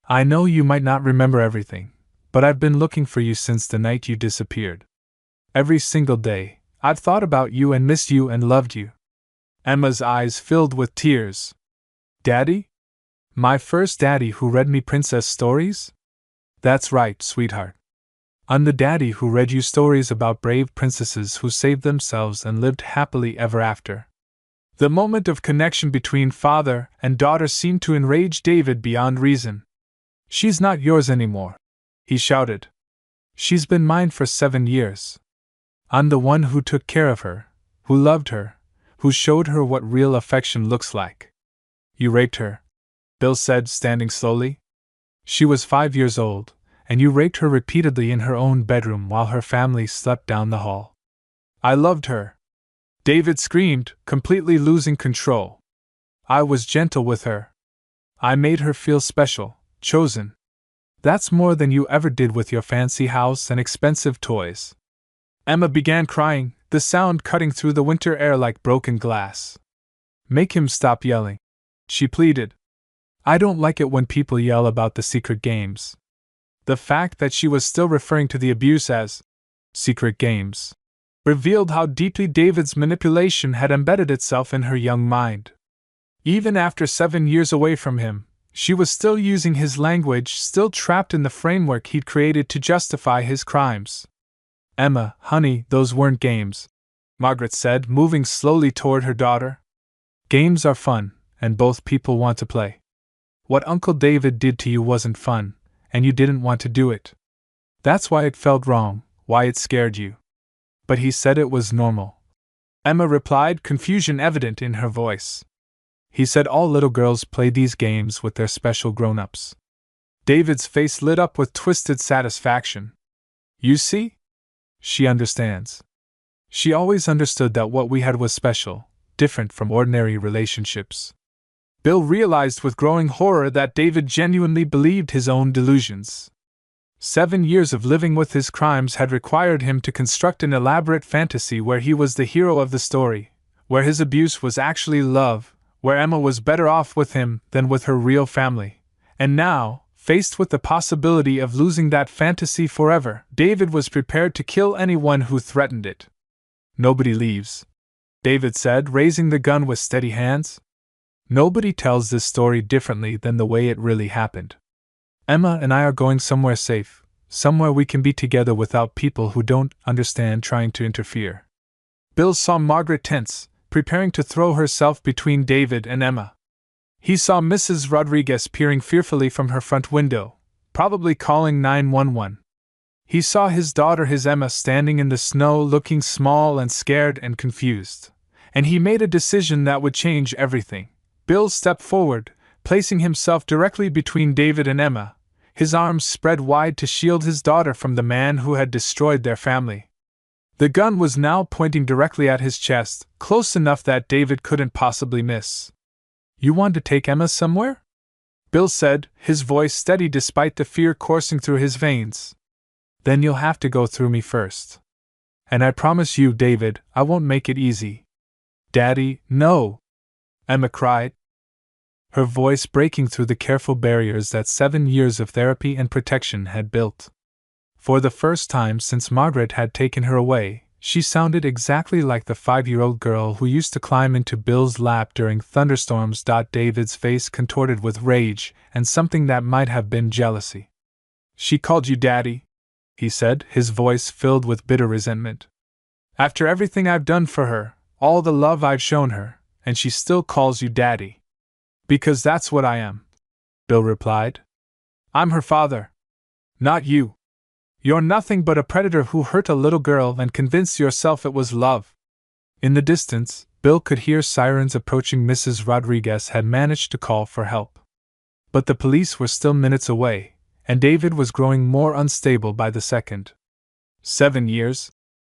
I know you might not remember everything, but I've been looking for you since the night you disappeared. Every single day, I've thought about you and missed you and loved you. Emma's eyes filled with tears. Daddy? My first daddy who read me princess stories? That's right, sweetheart. I'm the daddy who read you stories about brave princesses who saved themselves and lived happily ever after. The moment of connection between father and daughter seemed to enrage David beyond reason. She's not yours anymore, he shouted. She's been mine for 7 years. I'm the one who took care of her, who loved her, who showed her what real affection looks like. You raped her, Bill said, standing slowly. She was 5 years old, and you raped her repeatedly in her own bedroom while her family slept down the hall. I loved her, David screamed, completely losing control. I was gentle with her. I made her feel special, chosen. That's more than you ever did with your fancy house and expensive toys. Emma began crying, the sound cutting through the winter air like broken glass. Make him stop yelling, she pleaded. I don't like it when people yell about the secret games. The fact that she was still referring to the abuse as secret games revealed how deeply David's manipulation had embedded itself in her young mind. Even after 7 years away from him, she was still using his language, still trapped in the framework he'd created to justify his crimes. Emma, honey, those weren't games, Margaret said, moving slowly toward her daughter. Games are fun, and both people want to play. What Uncle David did to you wasn't fun, and you didn't want to do it. That's why it felt wrong, why it scared you. But he said it was normal. Emma replied, confusion evident in her voice. He said all little girls play these games with their special grown-ups. David's face lit up with twisted satisfaction. You see? She understands. She always understood that what we had was special, different from ordinary relationships. Bill realized with growing horror that David genuinely believed his own delusions. 7 years of living with his crimes had required him to construct an elaborate fantasy where he was the hero of the story, where his abuse was actually love, where Emma was better off with him than with her real family. And now, faced with the possibility of losing that fantasy forever, David was prepared to kill anyone who threatened it. Nobody leaves, David said, raising the gun with steady hands. Nobody tells this story differently than the way it really happened. Emma and I are going somewhere safe, somewhere we can be together without people who don't understand trying to interfere. Bill saw Margaret tense, preparing to throw herself between David and Emma. He saw Mrs. Rodriguez peering fearfully from her front window, probably calling 911. He saw his daughter, his Emma, standing in the snow looking small and scared and confused. And he made a decision that would change everything. Bill stepped forward, placing himself directly between David and Emma, his arms spread wide to shield his daughter from the man who had destroyed their family. The gun was now pointing directly at his chest, close enough that David couldn't possibly miss. You want to take Emma somewhere? Bill said, his voice steady despite the fear coursing through his veins. Then you'll have to go through me first. And I promise you, David, I won't make it easy. Daddy, no! Emma cried, her voice breaking through the careful barriers that 7 years of therapy and protection had built. For the first time since Margaret had taken her away, she sounded exactly like the 5-year-old girl who used to climb into Bill's lap during thunderstorms. David's face contorted with rage and something that might have been jealousy. She called you Daddy, he said, his voice filled with bitter resentment. After everything I've done for her, all the love I've shown her, and she still calls you Daddy. Because that's what I am, Bill replied. I'm her father. Not you. You're nothing but a predator who hurt a little girl and convinced yourself it was love. In the distance, Bill could hear sirens approaching. Mrs. Rodriguez had managed to call for help. But the police were still minutes away, and David was growing more unstable by the second. 7 years,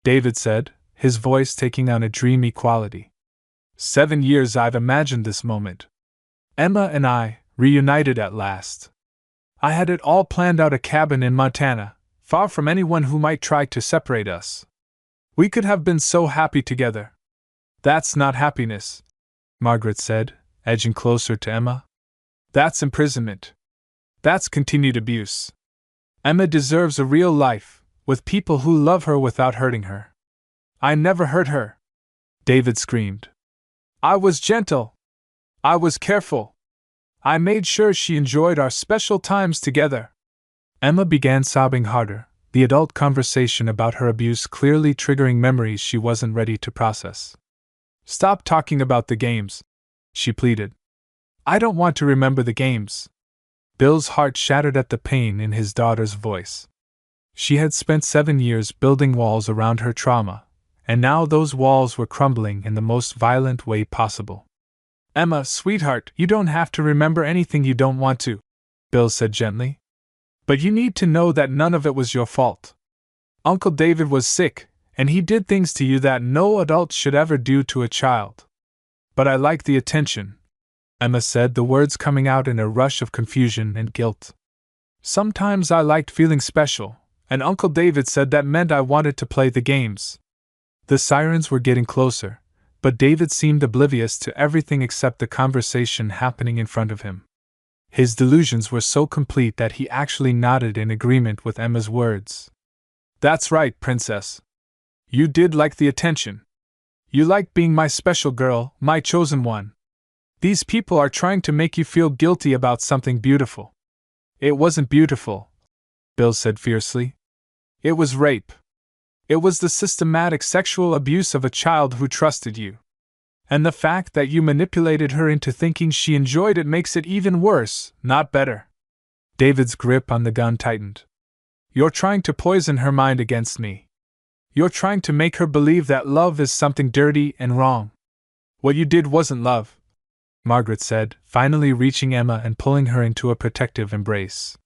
David said, his voice taking on a dreamy quality. 7 years I've imagined this moment. Emma and I, reunited at last. I had it all planned out, a cabin in Montana, far from anyone who might try to separate us. We could have been so happy together. That's not happiness, Margaret said, edging closer to Emma. That's imprisonment. That's continued abuse. Emma deserves a real life, with people who love her without hurting her. I never hurt her, David screamed. I was gentle. I was careful. I made sure she enjoyed our special times together. Emma began sobbing harder, the adult conversation about her abuse clearly triggering memories she wasn't ready to process. "Stop talking about the games," she pleaded. "I don't want to remember the games." Bill's heart shattered at the pain in his daughter's voice. She had spent 7 years building walls around her trauma, and now those walls were crumbling in the most violent way possible. "Emma, sweetheart, you don't have to remember anything you don't want to," Bill said gently. "But you need to know that none of it was your fault. Uncle David was sick, and he did things to you that no adult should ever do to a child. But I like the attention," Emma said, the words coming out in a rush of confusion and guilt. "Sometimes I liked feeling special, and Uncle David said that meant I wanted to play the games." The sirens were getting closer, but David seemed oblivious to everything except the conversation happening in front of him. His delusions were so complete that he actually nodded in agreement with Emma's words. "That's right, Princess. You did like the attention. You liked being my special girl, my chosen one. These people are trying to make you feel guilty about something beautiful." "It wasn't beautiful," Bill said fiercely. "It was rape. It was the systematic sexual abuse of a child who trusted you. And the fact that you manipulated her into thinking she enjoyed it makes it even worse, not better." David's grip on the gun tightened. "You're trying to poison her mind against me. You're trying to make her believe that love is something dirty and wrong. What you did wasn't love," Margaret said, finally reaching Emma and pulling her into a protective embrace.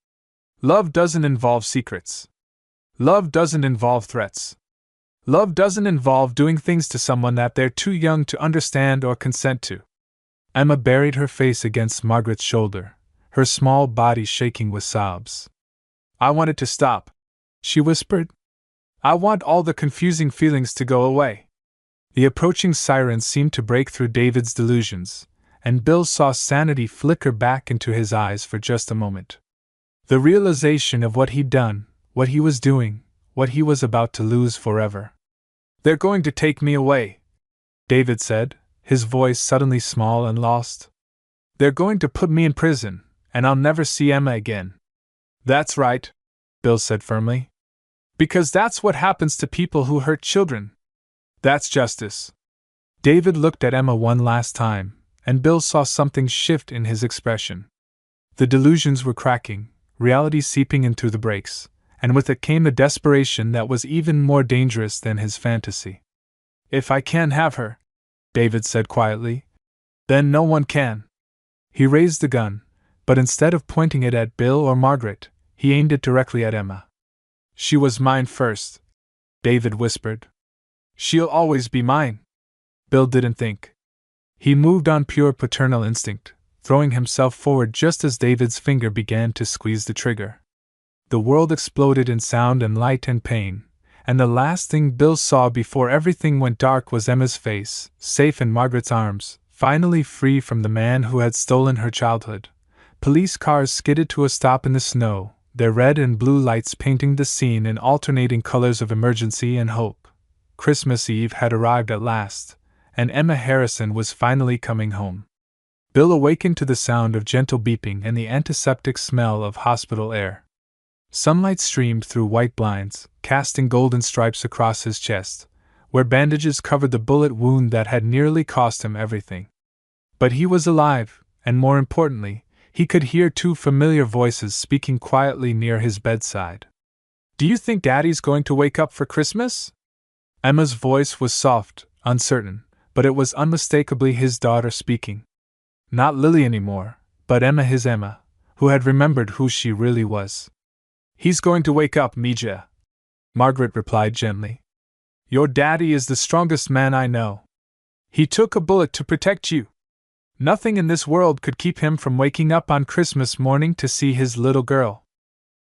"Love doesn't involve secrets. Love doesn't involve threats. Love doesn't involve doing things to someone that they're too young to understand or consent to." Emma buried her face against Margaret's shoulder, her small body shaking with sobs. "I want it to stop," she whispered. "I want all the confusing feelings to go away." The approaching sirens seemed to break through David's delusions, and Bill saw sanity flicker back into his eyes for just a moment. The realization of what he'd done, what he was doing, what he was about to lose forever. "They're going to take me away," David said, his voice suddenly small and lost. "They're going to put me in prison, and I'll never see Emma again." "That's right," Bill said firmly. "Because that's what happens to people who hurt children. That's justice." David looked at Emma one last time, and Bill saw something shift in his expression. The delusions were cracking, reality seeping in through the breaks, and with it came a desperation that was even more dangerous than his fantasy. "If I can't have her," David said quietly, "then no one can." He raised the gun, but instead of pointing it at Bill or Margaret, he aimed it directly at Emma. "She was mine first," David whispered. "She'll always be mine." Bill didn't think. He moved on pure paternal instinct, throwing himself forward just as David's finger began to squeeze the trigger. The world exploded in sound and light and pain, and the last thing Bill saw before everything went dark was Emma's face, safe in Margaret's arms, finally free from the man who had stolen her childhood. Police cars skidded to a stop in the snow, their red and blue lights painting the scene in alternating colors of emergency and hope. Christmas Eve had arrived at last, and Emma Harrison was finally coming home. Bill awakened to the sound of gentle beeping and the antiseptic smell of hospital air. Sunlight streamed through white blinds, casting golden stripes across his chest, where bandages covered the bullet wound that had nearly cost him everything. But he was alive, and more importantly, he could hear two familiar voices speaking quietly near his bedside. "Do you think Daddy's going to wake up for Christmas?" Emma's voice was soft, uncertain, but it was unmistakably his daughter speaking. Not Lily anymore, but Emma, his Emma, who had remembered who she really was. "He's going to wake up, Mija," Margaret replied gently. "Your daddy is the strongest man I know. He took a bullet to protect you. Nothing in this world could keep him from waking up on Christmas morning to see his little girl."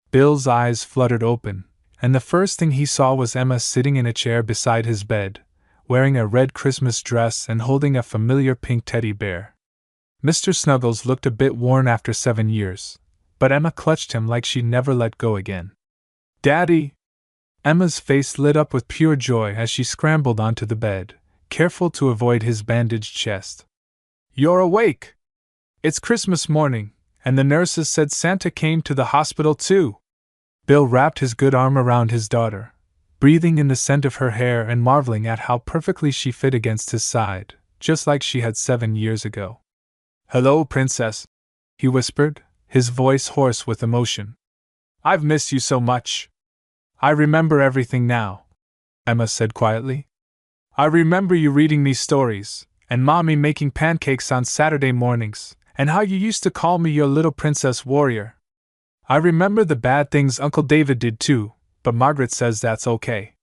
Bill's eyes fluttered open, and the first thing he saw was Emma sitting in a chair beside his bed, wearing a red Christmas dress and holding a familiar pink teddy bear. Mr. Snuggles looked a bit worn after 7 years, but Emma clutched him like she'd never let go again. "Daddy!" Emma's face lit up with pure joy as she scrambled onto the bed, careful to avoid his bandaged chest. "You're awake! It's Christmas morning, and the nurses said Santa came to the hospital too." Bill wrapped his good arm around his daughter, breathing in the scent of her hair and marveling at how perfectly she fit against his side, just like she had 7 years ago. "Hello, Princess," he whispered, his voice hoarse with emotion. "I've missed you so much." "I remember everything now," Emma said quietly. "I remember you reading me stories, and Mommy making pancakes on Saturday mornings, and how you used to call me your little princess warrior. I remember the bad things Uncle David did too, but Margaret says that's okay.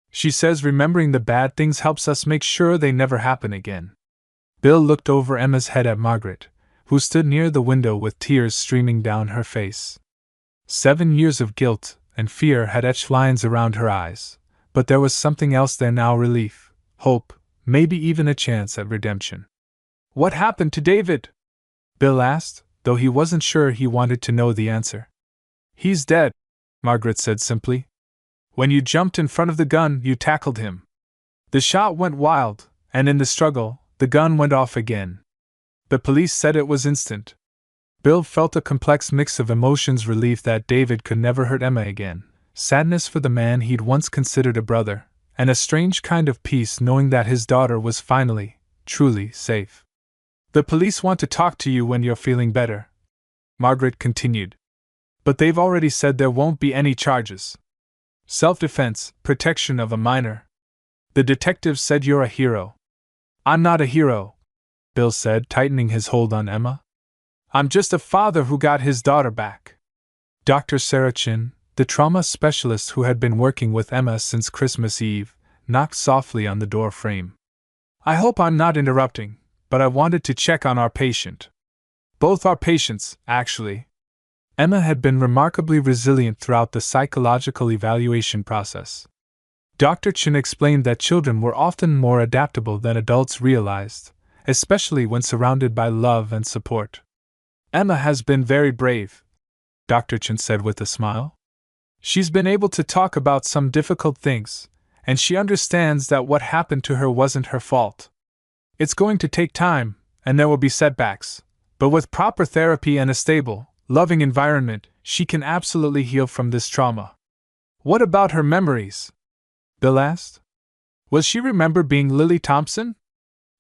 She says remembering the bad things helps us make sure they never happen again." Bill looked over Emma's head at Margaret, who stood near the window with tears streaming down her face. 7 years of guilt and fear had etched lines around her eyes, but there was something else there now: relief, hope, maybe even a chance at redemption. "What happened to David?" Bill asked, though he wasn't sure he wanted to know the answer. "He's dead," Margaret said simply. "When you jumped in front of the gun, you tackled him. The shot went wild, and in the struggle, the gun went off again. The police said it was instant." Bill felt a complex mix of emotions: relief that David could never hurt Emma again, sadness for the man he'd once considered a brother, and a strange kind of peace knowing that his daughter was finally, truly safe. "The police want to talk to you when you're feeling better," Margaret continued. "But they've already said there won't be any charges. Self-defense, protection of a minor. The detective said you're a hero." "I'm not a hero," Bill said, tightening his hold on Emma. "I'm just a father who got his daughter back." Dr. Sarachin, the trauma specialist who had been working with Emma since Christmas Eve, knocked softly on the door frame. "I hope I'm not interrupting, but I wanted to check on our patient." "Both our patients, actually." Emma had been remarkably resilient throughout the psychological evaluation process. Dr. Chin explained that children were often more adaptable than adults realized, especially when surrounded by love and support. "Emma has been very brave," Dr. Chin said with a smile. "She's been able to talk about some difficult things, and she understands that what happened to her wasn't her fault. It's going to take time, and there will be setbacks, but with proper therapy and a stable, loving environment, she can absolutely heal from this trauma." "What about her memories?" Bill asked. "Will she remember being Lily Thompson?"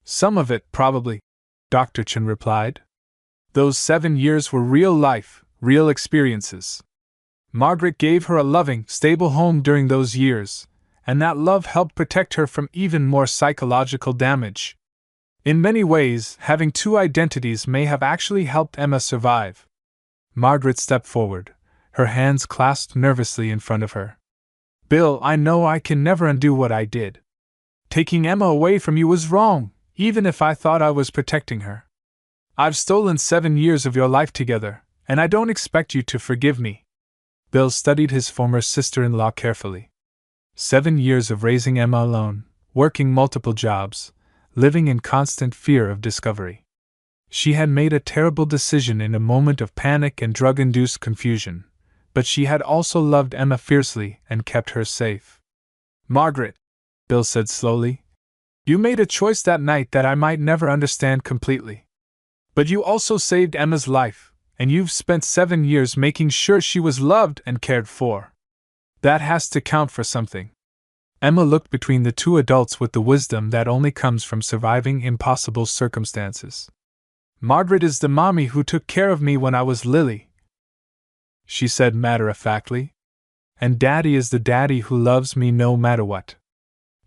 "Some of it, probably," Dr. Chin replied. "Those 7 years were real life, real experiences. Margaret gave her a loving, stable home during those years, and that love helped protect her from even more psychological damage. In many ways, having two identities may have actually helped Emma survive." Margaret stepped forward, her hands clasped nervously in front of her. "Bill, I know I can never undo what I did. Taking Emma away from you was wrong, even if I thought I was protecting her. I've stolen 7 years of your life together, and I don't expect you to forgive me." Bill studied his former sister-in-law carefully. 7 years of raising Emma alone, working multiple jobs, living in constant fear of discovery. She had made a terrible decision in a moment of panic and drug-induced confusion, but she had also loved Emma fiercely and kept her safe. "Margaret," Bill said slowly, "you made a choice that night that I might never understand completely. But you also saved Emma's life, and you've spent 7 years making sure she was loved and cared for. That has to count for something." Emma looked between the two adults with the wisdom that only comes from surviving impossible circumstances. "Margaret is the mommy who took care of me when I was Lily," she said matter-of-factly. "And Daddy is the daddy who loves me no matter what.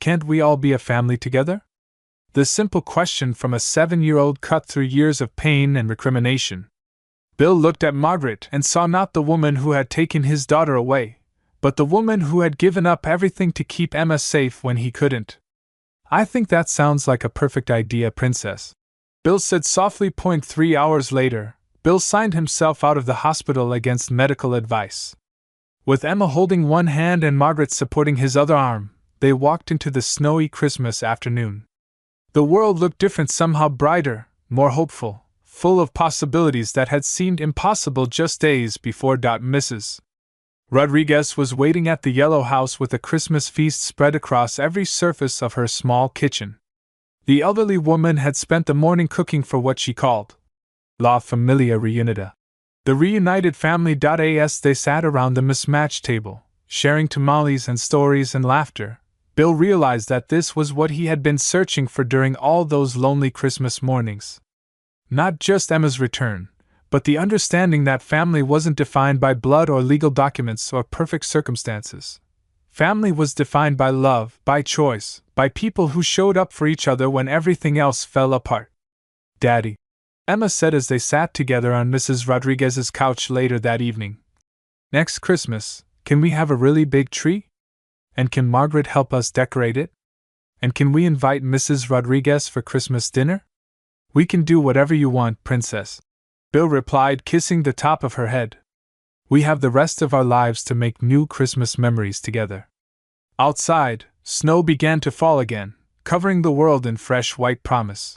Can't we all be a family together?" The simple question from a 7-year-old cut through years of pain and recrimination. Bill looked at Margaret and saw not the woman who had taken his daughter away, but the woman who had given up everything to keep Emma safe when he couldn't. "I think that sounds like a perfect idea, Princess," Bill said softly. 3 hours later, Bill signed himself out of the hospital against medical advice. With Emma holding one hand and Margaret supporting his other arm, they walked into the snowy Christmas afternoon. The world looked different, somehow brighter, more hopeful, full of possibilities that had seemed impossible just days before. Mrs. Rodriguez was waiting at the yellow house with a Christmas feast spread across every surface of her small kitchen. The elderly woman had spent the morning cooking for what she called La Familia Reunida. The reunited family.as they sat around the mismatched table, sharing tamales and stories and laughter. Bill realized that this was what he had been searching for during all those lonely Christmas mornings. Not just Emma's return, but the understanding that family wasn't defined by blood or legal documents or perfect circumstances. Family was defined by love, by choice, by people who showed up for each other when everything else fell apart. "Daddy," Emma said as they sat together on Mrs. Rodriguez's couch later that evening. "Next Christmas, can we have a really big tree? And can Margaret help us decorate it? And can we invite Mrs. Rodriguez for Christmas dinner?" "We can do whatever you want, Princess," Bill replied, kissing the top of her head. "We have the rest of our lives to make new Christmas memories together." Outside, snow began to fall again, covering the world in fresh white promise.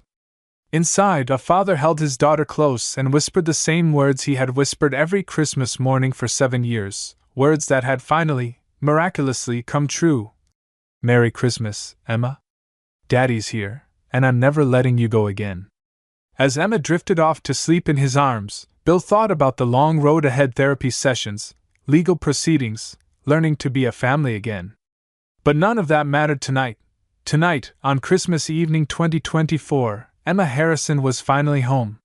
Inside, a father held his daughter close and whispered the same words he had whispered every Christmas morning for 7 years, words that had finally, miraculously, come true. "Merry Christmas, Emma. Daddy's here, and I'm never letting you go again." As Emma drifted off to sleep in his arms, Bill thought about the long road ahead: therapy sessions, legal proceedings, learning to be a family again. But none of that mattered tonight. Tonight, on Christmas evening 2024, Emma Harrison was finally home.